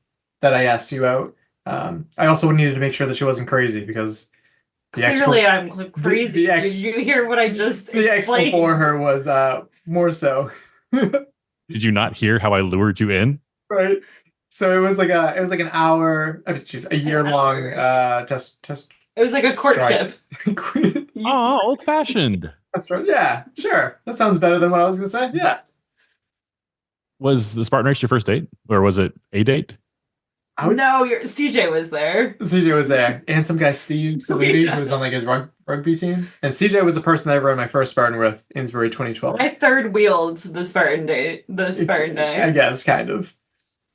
that I asked you out. I also needed to make sure that she wasn't crazy because clearly I'm crazy. Did you hear what I just explained? The ex before her was more so. Did you not hear how I lured you in? Right. So it was like an hour. A year long test. It was like a courtship. Oh, old fashioned. That's right. Yeah, sure. That sounds better than what I was gonna say. Yeah. Was the Spartan race your first date, or was it a date? No, CJ was there. CJ was there, and some guy Steve Salidi, who was on like his rugby team. And CJ was the person I ran my first Spartan with, Amesbury 2012. I third wheeled the Spartan day. I guess, kind of.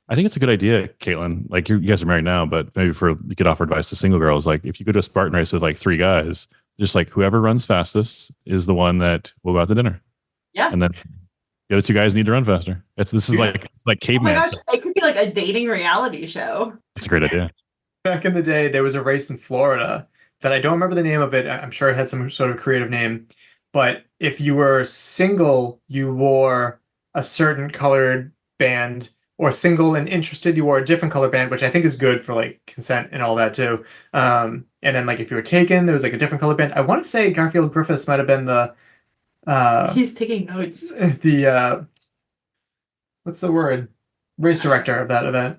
I think it's a good idea, Katelyn. Like you guys are married now, but maybe you could offer advice to single girls. Like if you go to a Spartan race with like 3 guys, just like whoever runs fastest is the one that will go out to dinner. Yeah, and then the other 2 guys need to run faster. This is like caveman. Oh my gosh, it could be like a dating reality show. That's a great idea. Back in the day, there was a race in Florida that I don't remember the name of it. I'm sure it had some sort of creative name. But if you were single, you wore a certain colored band, or single and interested, you wore a different color band, which I think is good for like consent and all that too. And then like if you were taken, there was like a different color band. I want to say Garfield Griffiths might have been the he's taking notes. The what's the word? Race director of that event.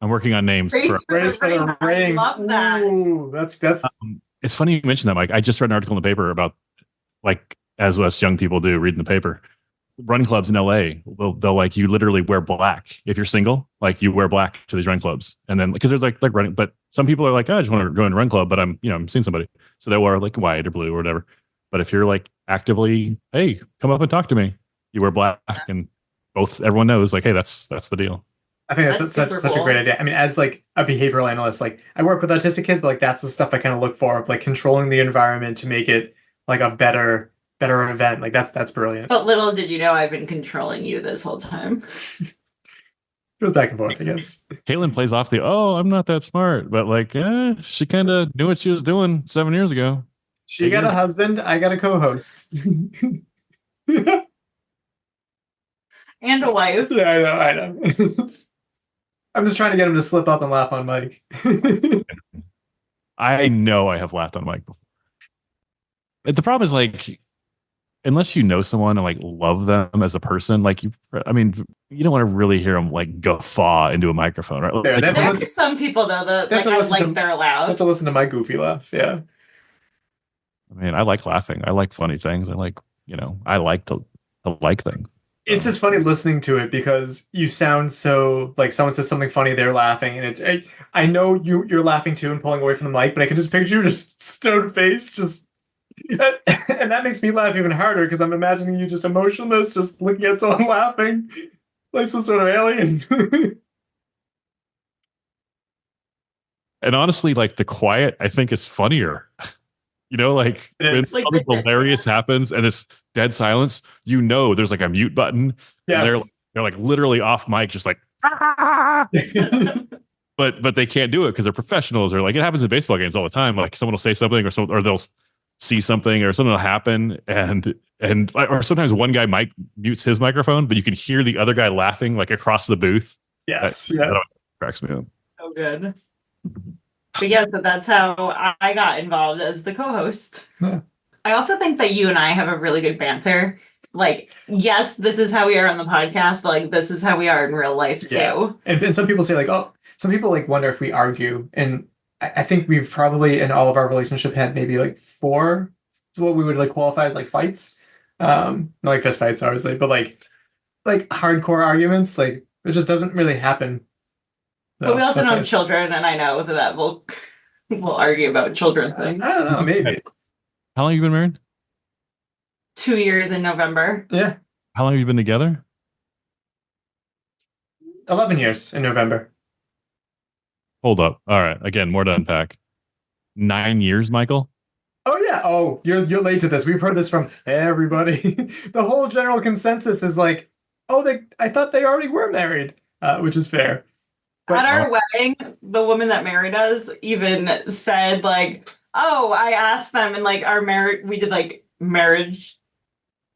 I'm working on names. Race for the ring. I love that. Ooh, that's. It's funny you mentioned that, Mike. I just read an article in the paper about, like, as us young people do, reading the paper. Run clubs in LA, they'll like you literally wear black if you're single. Like you wear black to these run clubs, and then because they're like running. But some people are like, I just want to join a run club, but I'm seeing somebody, so they'll wear like white or blue or whatever. But if you're like actively, hey, come up and talk to me, you wear black, and everyone knows like, hey, that's the deal. I think that's such a great idea. I mean, as like a behavioral analyst, like I work with autistic kids, but like that's the stuff I kind of look for, of like controlling the environment to make it like a better better event. Like that's brilliant. But little did you know I've been controlling you this whole time. It goes back and forth, I guess. Caitlin plays off the, oh, I'm not that smart, but like, she kind of knew what she was doing 7 years ago. She got a husband, I got a co-host. And a wife. Yeah, I know. I'm just trying to get him to slip up and laugh on Mike. I know I have laughed on Mike before. The problem is, like, unless you know someone and like love them as a person, like you don't want to really hear them like guffaw into a microphone, right? Yeah, Like, There are some people though that like I like their I laughs. have to listen to my goofy laugh. Yeah. I mean, I like laughing. I like funny things. I like, I like to like things. It's just funny listening to it because you sound so like someone says something funny, they're laughing, and I know you're laughing too and pulling away from the mic, but I can just picture you just stone face, just and that makes me laugh even harder because I'm imagining you just emotionless, just looking at someone laughing like some sort of alien. And honestly, like the quiet, I think is funnier. Like when Like something Ritter. hilarious happens and it's dead silence, there's like a mute button. Yes. And they're like literally off mic, just like, ah! but they can't do it because they're professionals, or like it happens in baseball games all the time. Like someone will say something or they'll see something or something will happen or sometimes one guy mutes his microphone, but you can hear the other guy laughing like across the booth. Yes. That cracks me up. So good. But yeah, so that's how I got involved as the co-host. Yeah. I also think that you and I have a really good banter. Like, yes, this is how we are on the podcast, but like this is how we are in real life too. Yeah. And some people say like, oh, some people like wonder if we argue, and I think we've probably in all of our relationship had maybe like 4, what we would like qualify as like fights. Not like fist fights, obviously, but like hardcore arguments. Like it just doesn't really happen. But we also that's don't have it. children, and I know that we'll argue about children I things. don't know, maybe. How long have you been married? 2 years in November. Yeah, How long have you been together? 11 years in November. Hold up. All right. Again, more to unpack. 9 years, Michael? Oh yeah. Oh, you're late to this. We've heard this from everybody. The whole general consensus is like, oh, I thought they already were married, which is fair. But, At our wedding, the woman that married us even said like, "Oh, I asked them and like we did like marriage."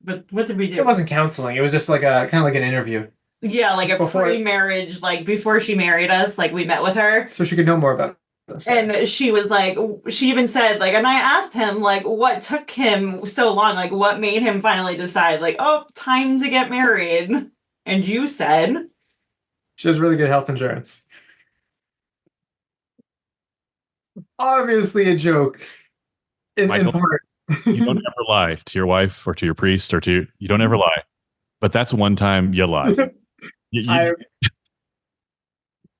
But what did we do? it wasn't counseling. It was just like a kind of like an interview, Yeah, like a Before- pre-marriage, like before she married us, like we met with her. so she could know more about this. And she was like, she even said, like, and I asked him, like, what took him so long? Like, what made him finally decide, like, oh, time to get married? And you said, She has really good health insurance. Obviously a joke. In Michael? part. You don't ever lie to your wife or to your priest or you don't ever lie. But that's one time you lie.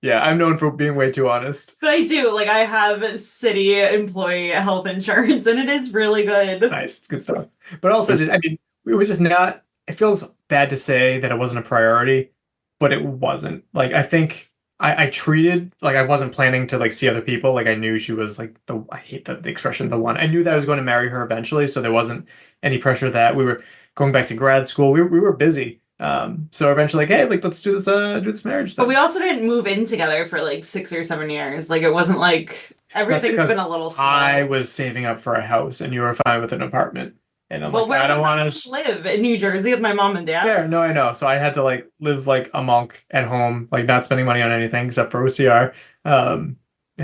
I'm known for being way too honest. but I do, like, I have city employee health insurance, and it is really good. Nice, it's good stuff. But also, it was just not. It feels bad to say that it wasn't a priority, but it wasn't. Like I think I treated like I wasn't planning to like see other people. Like I knew she was like I hate the expression the one. I knew that I was going to marry her eventually, so there wasn't any pressure that we were going back to grad school. We were busy. So eventually, like, hey, like let's do this marriage thing. But we also didn't move in together for like 6 or 7 years. Like it wasn't like everything's because been a little slow. I was saving up for a house, and you were fine with an apartment. And I'm well, like, where I don't want was to live in New Jersey with my mom and dad. Yeah, no, I know. So I had to like live like a monk at home, like not spending money on anything except for OCR, and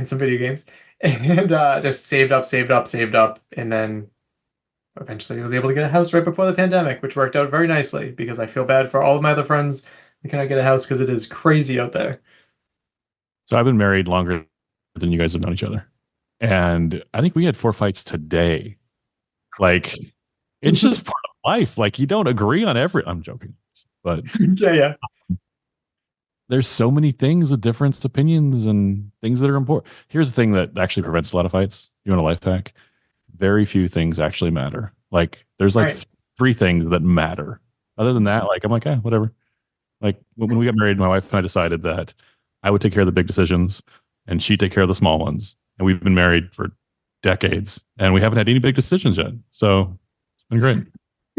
some video games, and just saved up, and then eventually was able to get a house right before the pandemic, which worked out very nicely because I feel bad for all of my other friends who cannot get a house because it is crazy out there. So I've been married longer than you guys have known each other. And I think we had 4 fights today. Like, it's just part of life. Like, you don't agree on I'm joking. But yeah. there's so many things with different opinions and things that are important. Here's the thing that actually prevents a lot of fights. You want a life hack? Very few things actually matter. Like, there's like Right. 3 things that matter. Other than that, like, I'm like, whatever. Like, when we got married, my wife and I decided that I would take care of the big decisions and she'd take care of the small ones. And we've been married for decades and we haven't had any big decisions yet. So it's been great.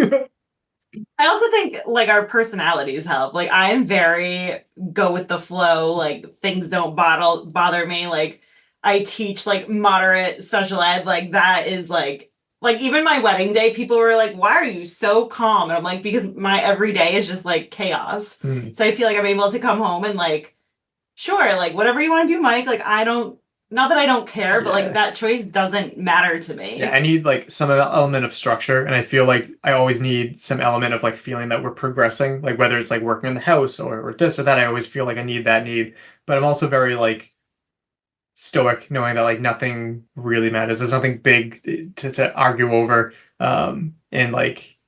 I also think like our personalities help. Like I am very go with the flow. Like things don't bother me. Like I teach like moderate special ed. Like that is like even my wedding day, people were like, "Why are you so calm?" And I'm like, "Because my everyday is just like chaos." So I feel like I'm able to come home and like, sure, like whatever you want to do, Mike. Like I don't. Not that I don't care, but like that choice doesn't matter to me. Yeah, I need like some element of structure, and I feel like I always need some element of like feeling that we're progressing, like whether it's like working in the house or this or that. I always feel like I need that need, but I'm also very like stoic, knowing that like nothing really matters. There's nothing big to argue over, and like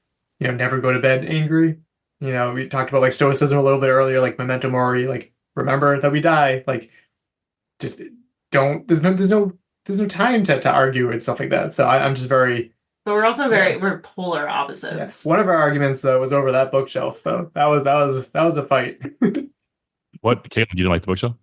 never go to bed angry. We talked about like stoicism a little bit earlier, like memento mori, like remember that we die, like just don't. There's no time to argue and stuff like that. So I'm just very. But we're also we're polar opposites. Yeah. One of our arguments though was over that bookshelf. Though that was a fight. What, Katelyn? You didn't like the bookshelf?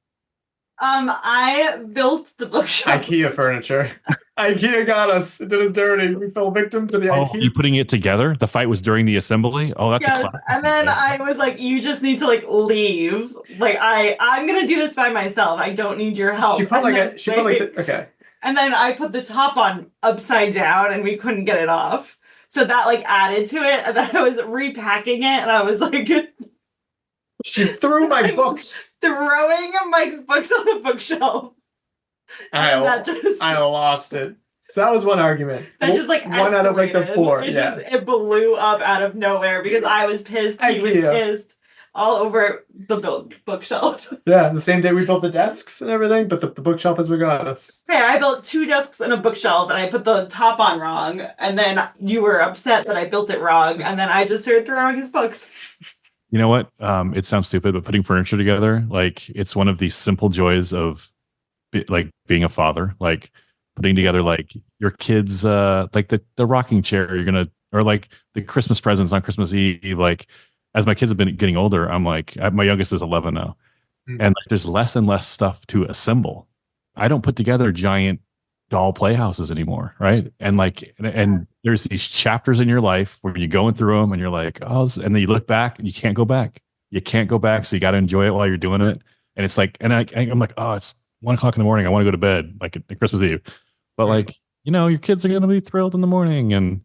I built the bookshelf. IKEA furniture. IKEA got us. It did us dirty. We fell victim to the IKEA. You putting it together? The fight was during the assembly? Oh, that's a classic. And then I was like, you just need to like leave. Like I'm gonna do this by myself. I don't need your help. Okay. And then I put the top on upside down and we couldn't get it off. So that like added to it. And then I was repacking it and I was like she threw my books. Throwing Mike's books on the bookshelf. I lost it. So that was one argument. That just like one out of like the four. It blew up out of nowhere because I was pissed. He was pissed. All over the bookshelf. Yeah, the same day we built the desks and everything, but the bookshelf has begun us. Okay, I built 2 desks and a bookshelf, and I put the top on wrong, and then you were upset that I built it wrong, and then I just started throwing his books. You know what? It sounds stupid, but putting furniture together, like it's one of the simple joys of like being a father. Like putting together like your kids, like the rocking chair or like the Christmas presents on Christmas Eve. Like as my kids have been getting older, I'm like, my youngest is 11 now, and like, there's less and less stuff to assemble. I don't put together giant doll playhouses anymore, right? And like, and there's these chapters in your life where you're going through them and you're like, oh, and then you look back and you can't go back. You can't go back, so you got to enjoy it while you're doing it. And it's like, and I'm like, oh, it's 1:00 in the morning. I want to go to bed, like at Christmas Eve. But like, your kids are gonna be thrilled in the morning, and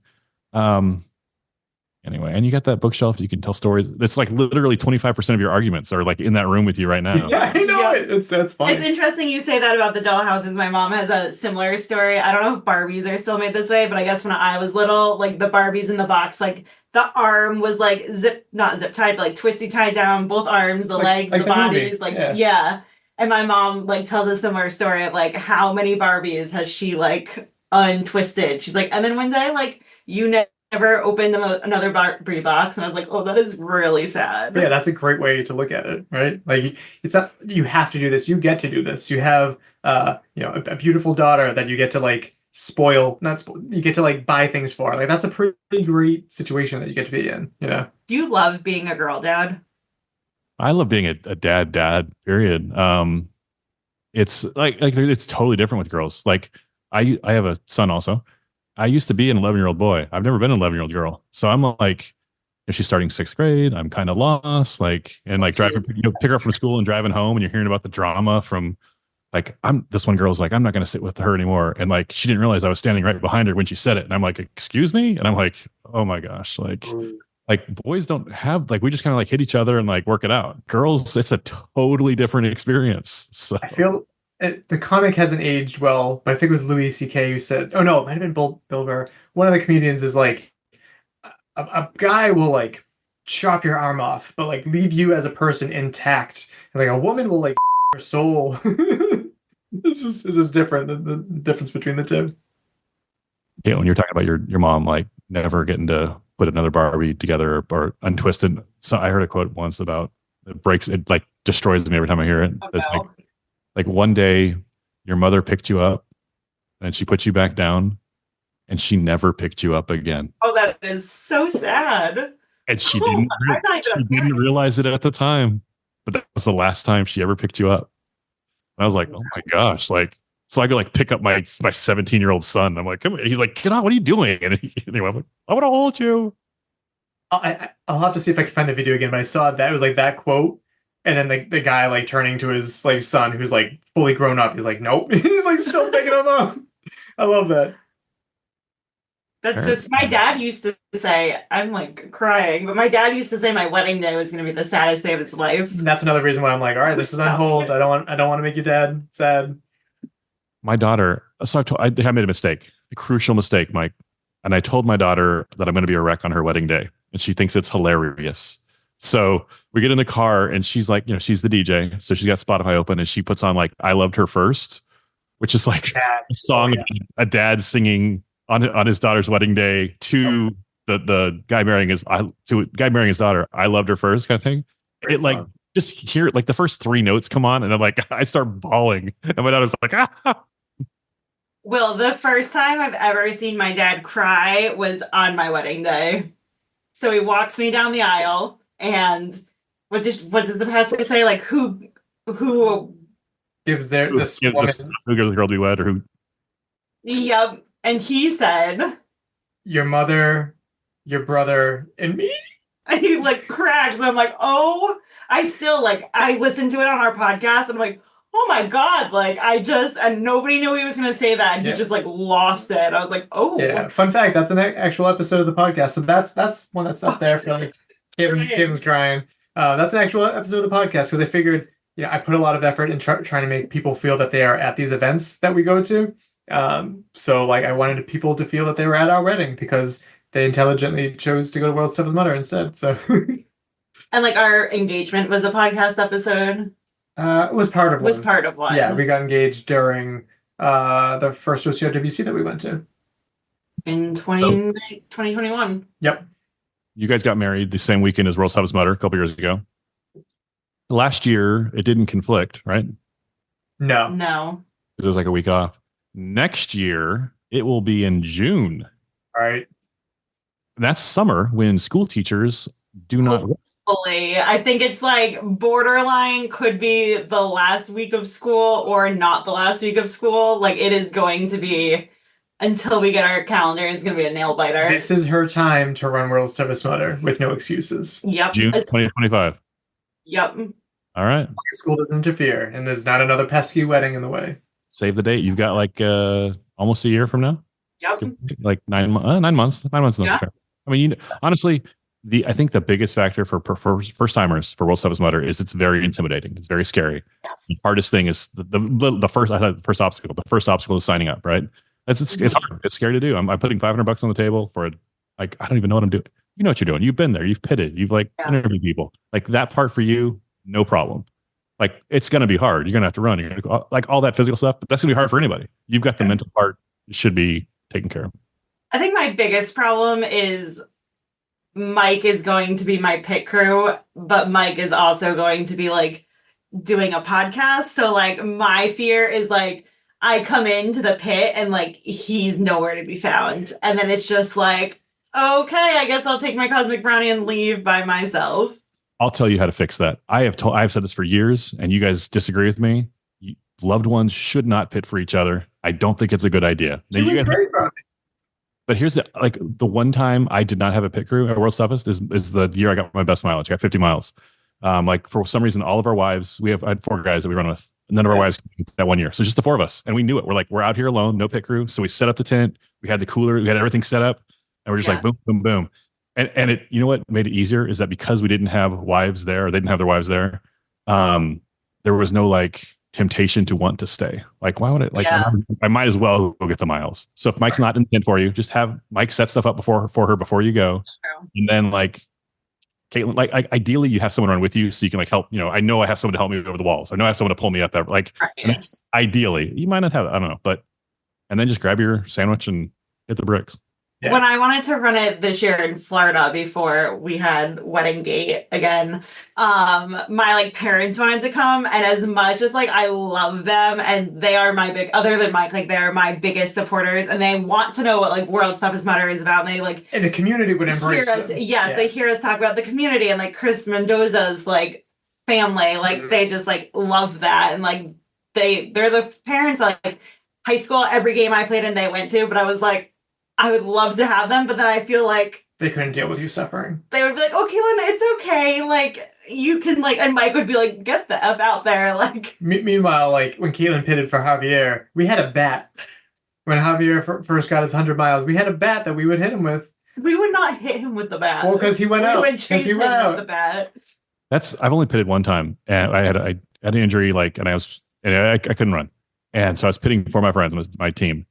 anyway, and you got that bookshelf. You can tell stories. It's like literally 25% of your arguments are like in that room with you right now. Yeah, I know it. That's funny. It's interesting you say that about the dollhouses. My mom has a similar story. I don't know if Barbies are still made this way, but I guess when I was little, like the Barbies in the box, like the arm was like not zip tied, but like twisty tied down, both arms, the legs, the bodies, movie. Yeah. And my mom like tells a similar story of like how many Barbies has she like untwisted. She's like, and then one day like you never opened another Barbie box, and I was like, oh, that is really sad. Yeah, that's a great way to look at it, right? Like it's not you have to do this, you get to do this. You have a beautiful daughter that you get to like you get to like buy things for. Like that's a pretty great situation that you get to be in, Do you love being a girl dad? I love being a dad, period. It's like it's totally different with girls. Like I have a son also. I used to be an 11-year-old boy. I've never been an 11-year-old girl. So I'm like, if she's starting 6th grade, I'm kind of lost. Like, and like driving, pick her up from school and driving home, and you're hearing about the drama from like, this one girl's like, I'm not going to sit with her anymore. And like, she didn't realize I was standing right behind her when she said it. And I'm like, excuse me? And I'm like, oh my gosh. Like boys don't have, like, we just kind of like hit each other and like work it out. Girls, it's a totally different experience. So I feel the comic hasn't aged well, but I think it was Louis C.K. who said, oh no, it might have been Bill Burr. One of the comedians is like, a guy will like chop your arm off, but like leave you as a person intact. And like a woman will like your soul. This is different. The difference between the two. Yeah, when you're talking about your mom like never getting to put another Barbie together or untwisted. So I heard a quote once about it like destroys me every time I hear it. It's like one day your mother picked you up and she put you back down and she never picked you up again. Oh, that is so sad. And she didn't realize it at the time, but that was the last time she ever picked you up. And I was like, oh my gosh. Like, so I go like pick up my 17-year-old son. I'm like, come on. He's like, get on. What are you doing? And anyway, I'm like, I want to hold you. I'll have to see if I can find the video again, but I saw that it was like that quote, and then the guy like turning to his like son who's like fully grown up. He's like, nope. He's like still picking him up. I love that. That's just my dad used to say. I'm like crying, but my dad used to say my wedding day was going to be the saddest day of his life. And that's another reason why I'm like, all right, this is on hold. I don't want to make your dad sad. My daughter, so I made a mistake, a crucial mistake, Mike. And I told my daughter that I'm going to be a wreck on her wedding day. And she thinks it's hilarious. So we get in the car and she's like, she's the DJ. So she's got Spotify open and she puts on like, I Loved Her First, which is like a song of a dad singing on his daughter's wedding day to the guy marrying his daughter. I loved her first kind of thing. Great it song. Like just hear like the first 3 notes come on and I'm like, I start bawling. And my daughter's like, ah. Well, the first time I've ever seen my dad cry was on my wedding day. So he walks me down the aisle, and what does the pastor say? Like who gives woman who gives the girl to be wed or who? Yep, and he said, "Your mother, your brother, and me." And he like cracks. And I'm like, oh, I still like I listened to it on our podcast, and I'm like, oh my God, like and nobody knew he was going to say that. And he just like lost it. I was like, oh. Yeah, fun fact, that's an actual episode of the podcast. So that's one that's up there for like Katelyn's crying. That's an actual episode of the podcast because I figured, I put a lot of effort in trying to make people feel that they are at these events that we go to. So like I wanted people to feel that they were at our wedding because they intelligently chose to go to World's Toughest Mudder instead. So. And like our engagement was a podcast episode. It was part of one. Was part of one. Yeah, we got engaged during the first OCRWC that we went to. In 2021. Yep. You guys got married the same weekend as World's Toughest Mudder a couple years ago. Last year, it didn't conflict, right? No. It was like a week off. Next year, it will be in June. All right. That's summer when school teachers do not work. I think it's like borderline could be the last week of school or not the last week of school. Like it is going to be until we get our calendar. It's going to be a nail biter. This is her time to run World's Toughest Mudder with no excuses. Yep. June 2025. Yep. All right. School doesn't interfere and there's not another pesky wedding in the way. Save the date. You've got like almost a year from now. Yep. Like 9 months. 9 months. Yeah. Fair. I mean, honestly, I think the biggest factor for first timers for World's Toughest Mudder is it's very intimidating. It's very scary. Yes. The hardest thing is the first obstacle. The first obstacle is signing up. Right? It's hard. It's scary to do. I'm putting $500 on the table for like I don't even know what I'm doing. You know what you're doing. You've been there. You've pitted. You've interviewed people. Like that part for you, no problem. Like it's gonna be hard. You're gonna have to run. You're gonna go, like all that physical stuff. But that's gonna be hard for anybody. You've got the mental part. It should be taken care of. I think my biggest problem is Mike is going to be my pit crew, but Mike is also going to be like doing a podcast. So like my fear is like I come into the pit and like he's nowhere to be found. And then it's just like, okay, I guess I'll take my cosmic brownie and leave by myself. I'll tell you how to fix that. I've said this for years and you guys disagree with me. Loved ones should not pit for each other. I don't think it's a good idea. Now, you guys, but here's the one time I did not have a pit crew at World's Toughest is the year I got my best mileage. I got 50 miles. Like for some reason, all of our wives, I had 4 guys that we run with. None of our wives that 1 year. So just the 4 of us. And we knew it. We're like, we're out here alone, no pit crew. So we set up the tent. We had the cooler. We had everything set up. And we're just like, boom, boom, boom. And it, you know what made it easier is that because we didn't have wives there, or they didn't have their wives there, there was no like temptation to want to stay. Like, why would it? Like, I might as well go get the miles. So if Mike's not in for you, just have Mike set stuff up for her before you go. And then like Katelyn, like ideally you have someone run with you so you can like help. I know I have someone to help me over the walls. I know I have someone to pull me up there. Like, and that's ideally. You might not have, I don't know, but and then just grab your sandwich and hit the bricks. Yeah. When I wanted to run it this year in Florida before we had wedding date again, my like parents wanted to come, and as much as like I love them and they are other than Mike, like they're my biggest supporters and they want to know what like World's Toughest Mudder is about. And they like and the community would embrace us. them. Yes, they hear us talk about the community and like Chris Mendoza's like family, like they just like love that, and like they're the parents like high school, every game I played in they went to, but I was like, I would love to have them, but then I feel like they couldn't deal with you suffering. They would Katelyn, it's okay. Like, you can, like, and Mike would be like, get the F out there. Like, Meanwhile, like when Katelyn pitted for Javier, we had a bat. When Javier first got his 100 miles, we had a bat that we would hit him with. we would not hit him with the bat. Well, because he went out. We would chase him with the bat. I've only pitted one time, and I had an injury, like, and I couldn't run, and so I was pitting for my friends, my team,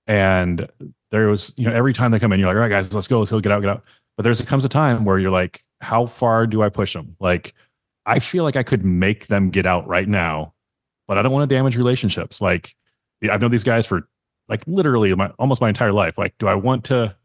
and there was, every time they come in, you're like, all right, guys, let's go, get out. But comes a time where you're like, how far do I push them? Like, I feel like I could make them get out right now, but I don't want to damage relationships. Like, I've known these guys for like literally almost my entire life. Like, do I want to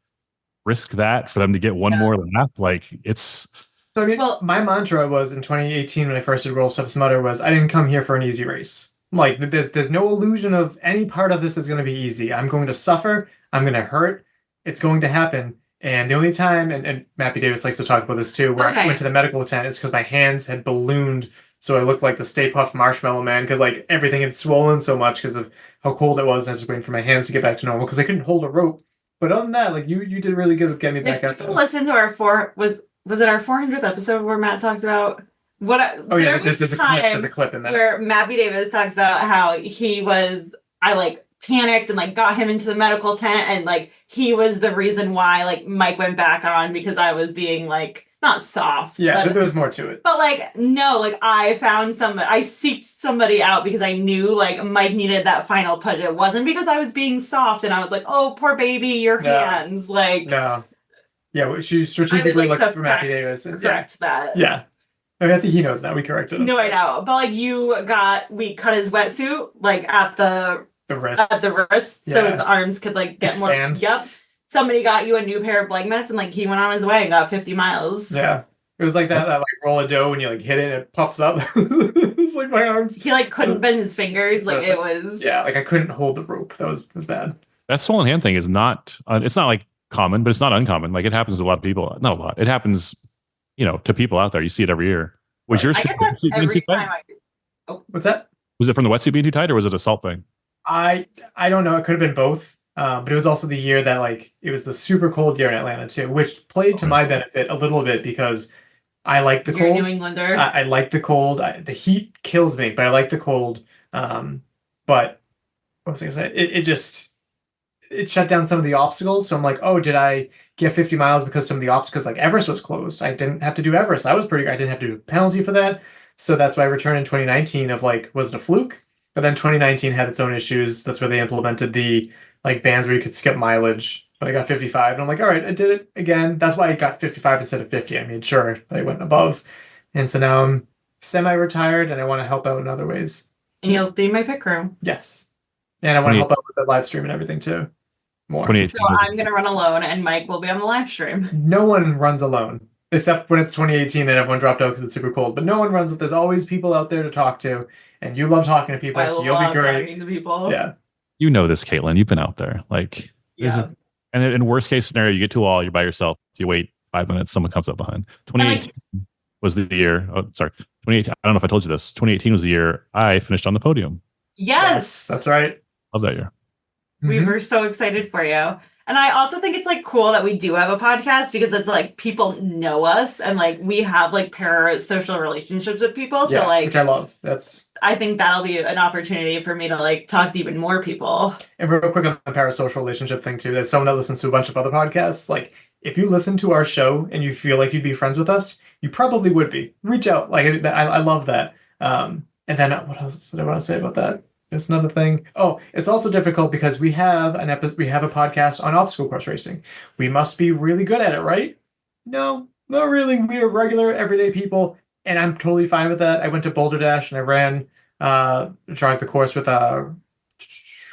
risk that for them to get one more lap? Like, it's. So I mean, my mantra was in 2018 when I first did World Stuff's Mother was I didn't come here for an easy race. Like, there's no illusion of any part of this is going to be easy. I'm going to suffer. I'm going to hurt. It's going to happen. And the only time, and Mappy Davis likes to talk about this too, where I went to the medical tent is because my hands had ballooned, so I looked like the Stay Puft Marshmallow Man because like everything had swollen so much because of how cold it was, and I was waiting for my hands to get back to normal because I couldn't hold a rope. But other than that, like you did really good with getting me back out there. Listen to our was it our 400th episode where Matt talks about there's a clip in that where Mappy Davis talks about how I like panicked and like got him into the medical tent, and like he was the reason why like Mike went back on because I was being like not soft. Yeah, but there was more to it. But like no, like I seeked somebody out because I knew like Mike needed that final push. It wasn't because I was being soft and I was like, oh poor baby, your hands. Like no. Yeah, well, she strategically looked for Mappy Davis. Correct that. Yeah. I mean, I think he knows that. We corrected him. No, I know. But like we cut his wetsuit like at the wrist. At the wrist, so his arms could like get expand. More. Yep. Somebody got you a new pair of blankets, and like he went on his way and got 50 miles. Yeah. It was like that like roll of dough when you like hit it and it puffs up. It's like my arms. He like couldn't bend his fingers. Like it was. Yeah, like I couldn't hold the rope. That was bad. That swollen hand thing is not. It's not like common, but it's not uncommon. Like it happens to a lot of people. Not a lot. It happens, to people out there. You see it every year. Was yours being too tight? What's that? Was it from the wetsuit being too tight, or was it a salt thing? I don't know. It could have been both. But it was also the year that like it was the super cold year in Atlanta too, which played to my benefit a little bit because I like the cold. New Englander. I like the cold. The heat kills me, but I like the cold. But what was I gonna say? It shut down some of the obstacles. So I'm like, oh, did I get 50 miles because some of the obstacles like Everest was closed? I didn't have to do Everest. That was pretty good. I didn't have to do a penalty for that. So that's why I returned in 2019 of like, was it a fluke? But then 2019 had its own issues. That's where they implemented the like bans where you could skip mileage. But I got 55 and I'm like, all right, I did it again. That's why I got 55 instead of 50. I made sure that I went above. And so now I'm semi-retired and I want to help out in other ways. And you'll be my pit crew. Yes. And I want to help out with the live stream and everything too. More. So I'm going to run alone and Mike will be on the live stream. No one runs alone. Except when it's 2018 and everyone dropped out because it's super cold. But no one runs it. There's always people out there to talk to. And you love talking to people, so you'll be great. Talking to people. Yeah. You know this, Katelyn. You've been out there. Like, and in worst case scenario, you get to a wall, you're by yourself. You wait 5 minutes, someone comes up behind. 2018 was the year. Oh, sorry. 2018. I don't know if I told you this. 2018 was the year I finished on the podium. Yes. That's right. Love that year. We were so excited for you. And I also think it's like cool that we do have a podcast because it's like people know us and like we have like parasocial relationships with people. So like, which I love. I think that'll be an opportunity for me to like talk to even more people. And real quick on the parasocial relationship thing too, as someone that listens to a bunch of other podcasts, like if you listen to our show and you feel like you'd be friends with us, you probably would be. Reach out. Like I love that. And then what else did I want to say about that? It's another thing. Oh, it's also difficult because we have a podcast on obstacle course racing. We must be really good at it, right? No, not really. We are regular, everyday people, and I'm totally fine with that. I went to Boulder Dash and I ran tried the course with the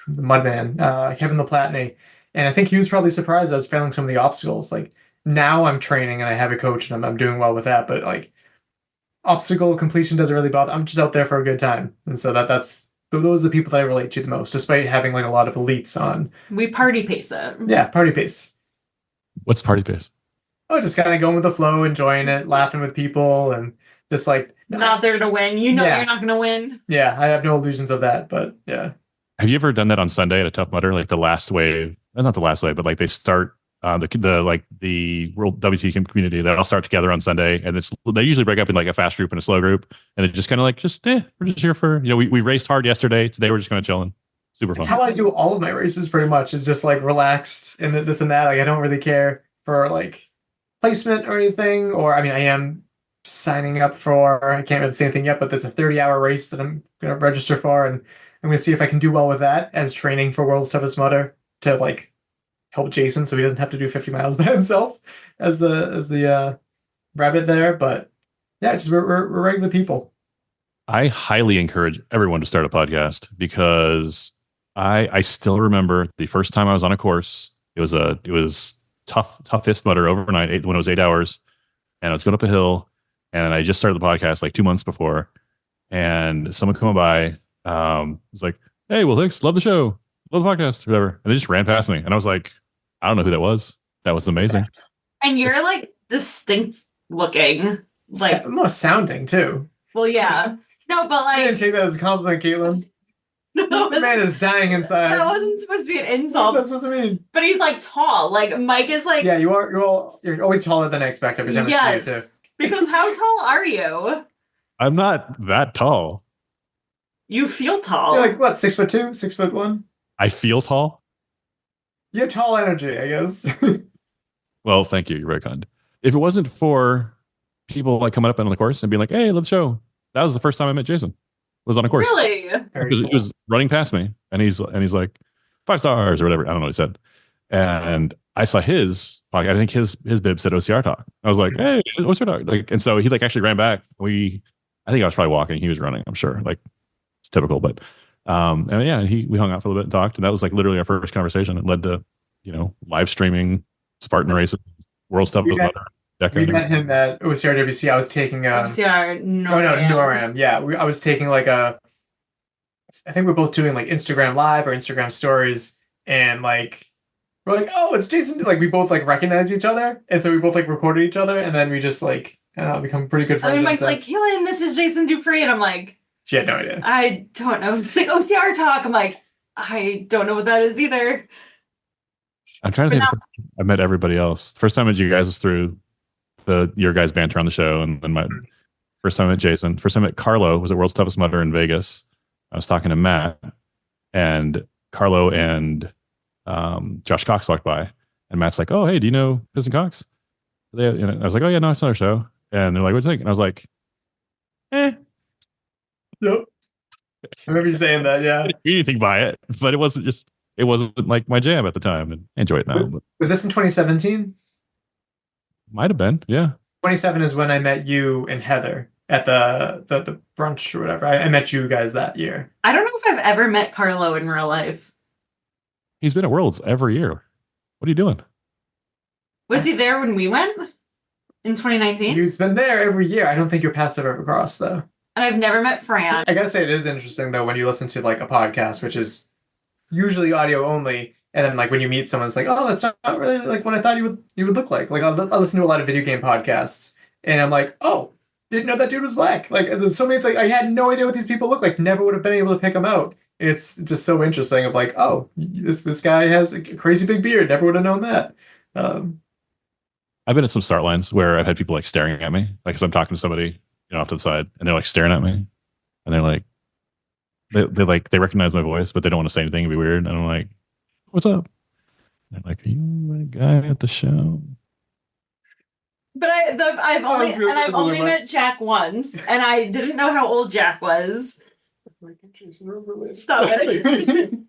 Mudman, Kevin LaPlatney, and I think he was probably surprised I was failing some of the obstacles. Like now I'm training and I have a coach and I'm doing well with that, but like obstacle completion doesn't really bother. I'm just out there for a good time, and so that's. Those are the people that I relate to the most, despite having like a lot of elites on. We party pace it. Yeah, party pace. What's party pace? Oh, just kind of going with the flow, enjoying it, laughing with people, and just like... Not there to win. You know you're not going to win. Yeah, I have no illusions of that, but yeah. Have you ever done that on Sunday at a Tough Mudder? Like the last wave, not the last wave, but like they start the World WT community, they all start together on Sunday, and they usually break up in like a fast group and a slow group, and it's just kind of like we're just here for we raced hard yesterday. Today we're just kind of chilling. Super fun. That's how I do all of my races pretty much. Is just like relaxed and this and that. Like I don't really care for like placement or anything. Or I mean, I am signing up for. I can't really say anything yet, but there's a 30-hour race that I'm going to register for, and I'm going to see if I can do well with that as training for World's Toughest Mudder to like help Jason so he doesn't have to do 50 miles by himself as the rabbit there. But yeah, just we're regular people. I highly encourage everyone to start a podcast because I still remember the first time I was on a course. It was toughest mudder overnight when it was 8 hours, and I was going up a hill, and I just started the podcast like 2 months before, and someone come by was like, "Hey, Will Hicks, love the show, love the podcast, whatever," and they just ran past me, and I was like, "I don't know who that was. That was amazing." And you're like distinct looking, like most sounding too. Well, yeah, no, but like I didn't take that as a compliment, Caitlin. no, The man is dying inside. that wasn't supposed to be an What's insult. that supposed to mean? But he's like tall. Like Mike is like Yeah, you're always taller than I expect every time I yes. see you too. Because how tall are you? I'm not that tall. You feel tall. You're like what, 6'2", 6'1"? I feel tall. You have tall energy, I guess. Well, thank you. You're very kind. If it wasn't for people like coming up on the course and being like, "Hey, let's show," that was the first time I met Jason. Was on a course. Really? He was running past me, and he's like 5 stars or whatever. I don't know what he said. And I saw his podcast. I think his bib said OCR Talk. I was like, "Hey, OCR Talk!" Like, and so he like actually ran back. I think I was probably walking. He was running. I'm sure. Like it's typical, but and yeah, we hung out for a little bit and talked, and that was like literally our first conversation. It led to live streaming Spartan races, World Stuff. We met him at OCRWC. I was taking OCR NORAM. Yeah, I was taking like I think we're both doing like Instagram Live or Instagram Stories, and like we're like, "Oh, it's Jason!" Like we both like recognize each other, and so we both like recorded each other, and then we just like become pretty good friends. And Mike's like, "Katelyn, this is Jason Dupree," and I'm like, she had no idea. I don't know. It's like OCR Talk. I'm like, I don't know what that is either. I'm trying to think. I met everybody else. The first time I met you guys was through your guys' banter on the show, and my first time I met Jason. First time I met Carlo was at World's Toughest Mudder in Vegas. I was talking to Matt, and Carlo and Josh Cox walked by, and Matt's like, "Oh, hey, do you know Piss and Cox?" I was like, "Oh yeah, no, it's not our show." And they're like, "What do you think?" And I was like, Yep. I remember you saying that, yeah. I didn't mean anything by it, but it wasn't like my jam at the time, and I enjoy it now. But was this in 2017? Might have been, yeah. 27 is when I met you and Heather at the brunch or whatever. I met you guys that year. I don't know if I've ever met Carlo in real life. He's been at Worlds every year. What are you doing? Was he there when we went in 2019? He's been there every year. I don't think your paths have ever crossed though. And I've never met Fran. I gotta say it is interesting though when you listen to like a podcast, which is usually audio only, and then like when you meet someone, it's like, "Oh, that's not really like what I thought you would look like." Like I'll listen to a lot of video game podcasts, and I'm like, "Oh, didn't know that dude was black." Like there's so many things I had no idea what these people look like. Never would have been able to pick them out. It's just so interesting. Of like, oh, this guy has a crazy big beard. Never would have known that. I've been at some start lines where I've had people like staring at me, like as I'm talking to somebody, off to the side, and they're like staring at me, and they're like, they recognize my voice, but they don't want to say anything. It'd be weird. And I'm like, "What's up?" And they're like, "Are you the guy at the show?" But I've only met Jack once, and I didn't know how old Jack was. Stop it. And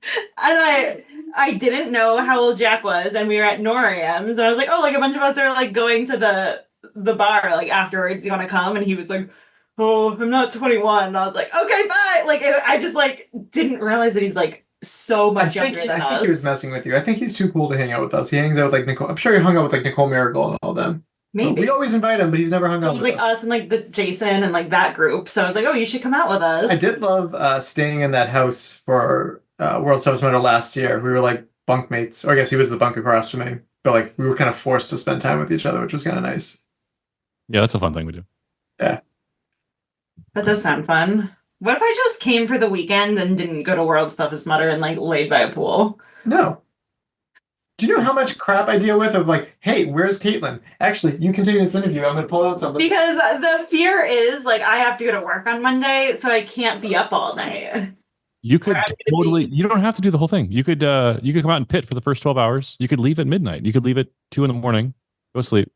I didn't know how old Jack was, and we were at NORAMs, and I was like, "Oh, like a bunch of us are like going to the bar like afterwards. You want to come?" And he was like, "Oh, I'm not 21." And I was like, "Okay, bye." Like I just like didn't realize that he's like so much younger than us. I think he was messing with you. I think he's too cool to hang out with us. He hangs out with like Nicole. I'm sure he hung out with like Nicole Miracle and all them. Maybe. We always invite him, but he's never hung out with us. It was like us and like the Jason and like that group. So I was like, "Oh, you should come out with us." I did love staying in that house for World Toughest Mudder last year. We were like bunkmates, or I guess he was the bunk across from me. But like we were kind of forced to spend time with each other, which was kind of nice. Yeah, that's a fun thing we do. Yeah. That does sound fun. What if I just came for the weekend and didn't go to World's Toughest Mudder and like laid by a pool? No. Do you know how much crap I deal with of like, hey, where's Katelyn? Actually, you continue this interview. I'm going to pull out something. Because the fear is like I have to go to work on Monday, so I can't be up all night. You could totally. You don't have to do the whole thing. You could come out and pit for the first 12 hours. You could leave at midnight. You could leave at 2 a.m. Go sleep.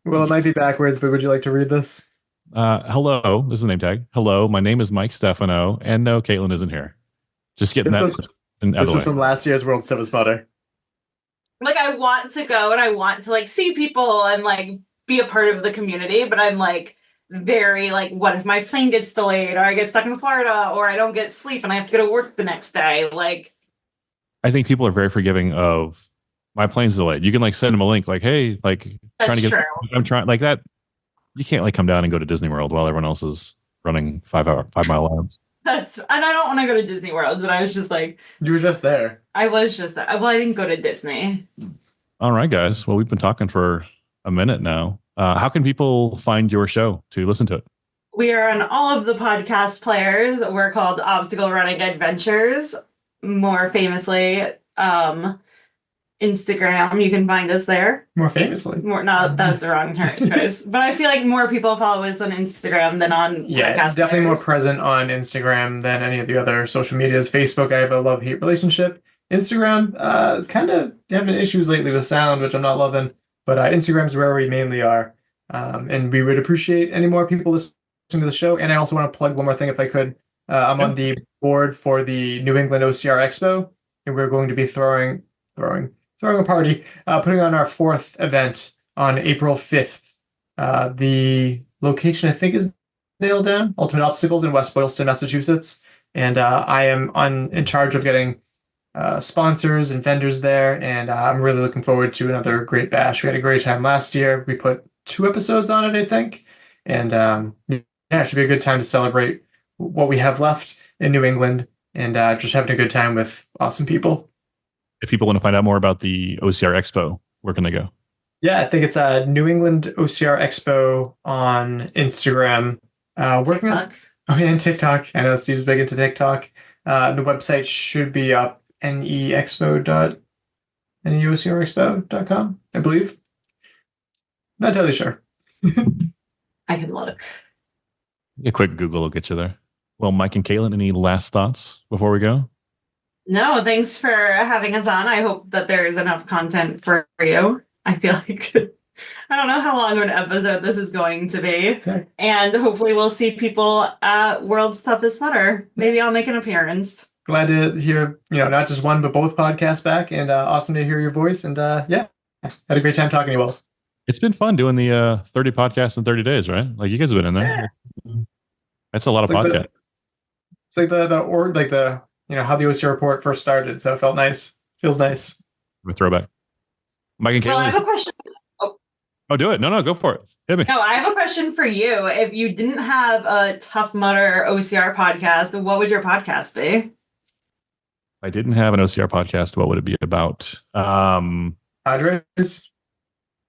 Well, it might be backwards, but would you like to read this? Hello. This is a name tag. Hello, my name is Mike Stefano, and no, Katelyn isn't here. Just getting that. This was from last year's World Stuff Spotter. Like I want to go and I want to like see people and like be a part of the community, but I'm like very like, what if my plane gets delayed or I get stuck in Florida or I don't get sleep and I have to go to work the next day? Like, I think people are very forgiving of my plane's delayed. You can like send them a link like, hey, like trying to get, true. I'm trying like that. You can't like come down and go to Disney World while everyone else is running 5-mile laps. And I don't want to go to Disney World, but I was just like, you were just there. I was just that. Well, I didn't go to Disney. All right, guys. Well, we've been talking for a minute now. How can people find your show to listen to it? We are on all of the podcast players. We're called Obstacle Running Adventures. More famously, Instagram. You can find us there. More famously. That was the wrong choice. But I feel like more people follow us on Instagram than on podcast definitely players. more present on Instagram than any of the other social medias. Facebook, I have a love-hate relationship. Instagram, it's kind of having issues lately with sound, which I'm not loving. But Instagram's where we mainly are. And we would appreciate any more people listening to the show. And I also want to plug one more thing if I could. I'm on the board for the New England OCR Expo. And we're going to be throwing a party, putting on our 4th event on April 5th. The location, I think, is nailed down. Ultimate Obstacles in West Boylston, Massachusetts. And I am in charge of getting sponsors and vendors there. And I'm really looking forward to another great bash. We had a great time last year. We put 2 episodes on it, I think. And it should be a good time to celebrate what we have left in New England and just having a good time with awesome people. If people want to find out more about the OCR Expo, where can they go? Yeah, I think it's New England OCR Expo on Instagram. TikTok. And TikTok. I know Steve's big into TikTok. The website should be up, neocrexpo.com, I believe. Not totally sure. I can look. A quick Google will get you there. Well, Mike and Katelyn, any last thoughts before we go? No, thanks for having us on. I hope that there is enough content for you. I feel like I don't know how long of an episode this is going to be. Okay. And hopefully we'll see people at World's Toughest Mudder. Maybe I'll make an appearance. Glad to hear, not just one, but both podcasts back. And awesome to hear your voice. And had a great time talking to you all. It's been fun doing the 30 podcasts in 30 days, right? Like you guys have been in there. Yeah. That's a lot of podcasts. It's like the how the OCR Report first started. So it felt nice. Feels nice. A throwback. Mike and Katelyn. Well, I have a question. Oh, do it. No, go for it. Hit me. No, I have a question for you. If you didn't have a Tough Mudder OCR podcast, what would your podcast be? If I didn't have an OCR podcast, what would it be about? Padres?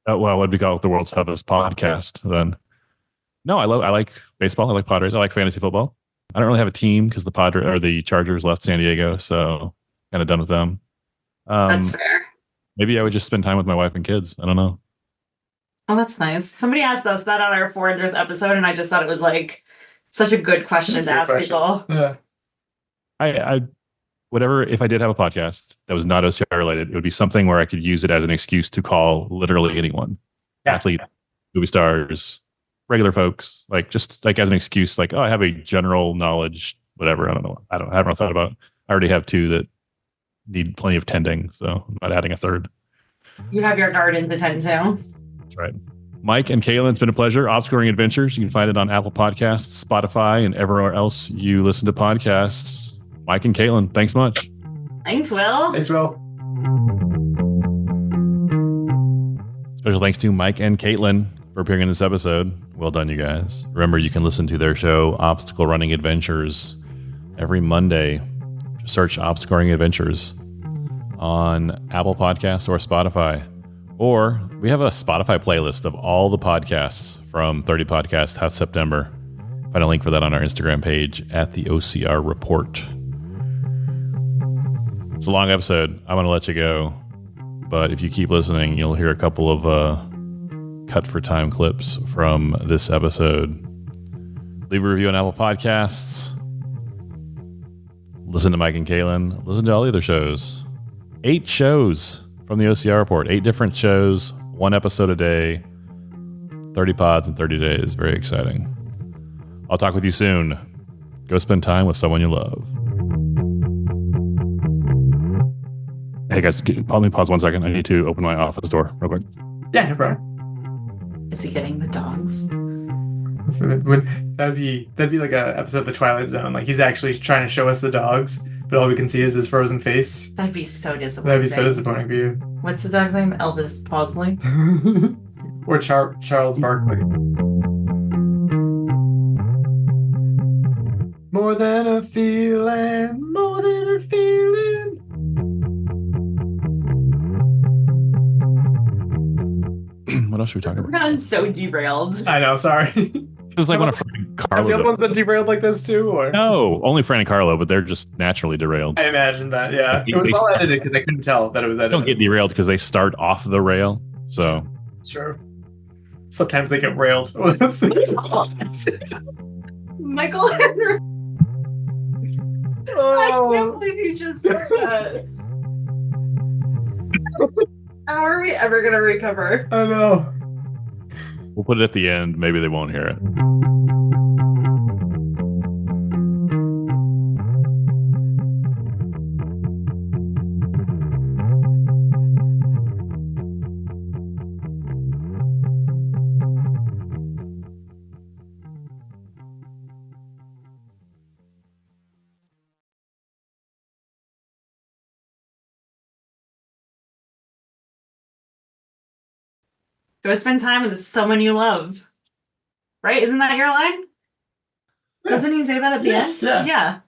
Well, what would be called the World's Toughest Podcast then? No, I like baseball. I like Padres. I like fantasy football. I don't really have a team because the Chargers left San Diego, so kind of done with them. That's fair. Maybe I would just spend time with my wife and kids. I don't know. Oh, that's nice. Somebody asked us that on our 400th episode, and I just thought it was like such a good question to ask people. Yeah. I whatever, if I did have a podcast that was not OCR related, it would be something where I could use it as an excuse to call literally anyone. Yeah. Athlete, movie stars, regular folks, like just like as an excuse, like, oh, I have a general knowledge, whatever. I don't know. I haven't thought about. I already have 2 that need plenty of tending, so I'm not adding a 3rd. You have your garden to tend to. That's right. Mike and Katelyn, it's been a pleasure. Obstacle Running Adventures. You can find it on Apple Podcasts, Spotify, and everywhere else you listen to podcasts. Mike and Katelyn, thanks much. Thanks, Will. Thanks, Will. Special thanks to Mike and Katelyn for appearing in this episode. Well done, you guys. Remember, you can listen to their show, Obstacle Running Adventures, every Monday. Just search Obstacle Running Adventures on Apple Podcasts or Spotify. Or we have a Spotify playlist of all the podcasts from 30 Podcast Hot September. Find a link for that on our Instagram page at the OCR Report. It's a long episode. I want to let you go. But if you keep listening, you'll hear a couple of cut for time clips from this episode. Leave a review on Apple Podcasts. Listen to Mike and Katelyn. Listen to all the other shows. 8 shows from the OCR Report. 8 different shows. 1 episode a day. 30 pods in 30 days. Very exciting. I'll talk with you soon. Go spend time with someone you love. Hey guys, let me pause 1 second. I need to open my office door real quick. Yeah, no problem. Is he getting the dogs? That'd be like a episode of The Twilight Zone. Like he's actually trying to show us the dogs, but all we can see is his frozen face. That'd be so disappointing. That'd be so disappointing for you. What's the dog's name? Elvis Bosley? Or Charles Barkley. More than a feeling, more than a feeling. What else should we talk We're about? gotten so derailed. I know, sorry. This is like when a Fran and Have Carlo. the other ones been derailed like this too, or? No, only Fran and Carlo, but they're just naturally derailed. I imagine that, yeah. It was all edited because I couldn't tell that it was They edited. don't get derailed because they start off the rail. So It's true. Sometimes they get railed. Michael Henry. I can't believe you just said that. How are we ever going to recover? I know. we'll put it at the end. Maybe they won't hear it. Go spend time with someone you love. Right? Isn't that your line? Yeah. Doesn't he say that at the Yes, end? yeah.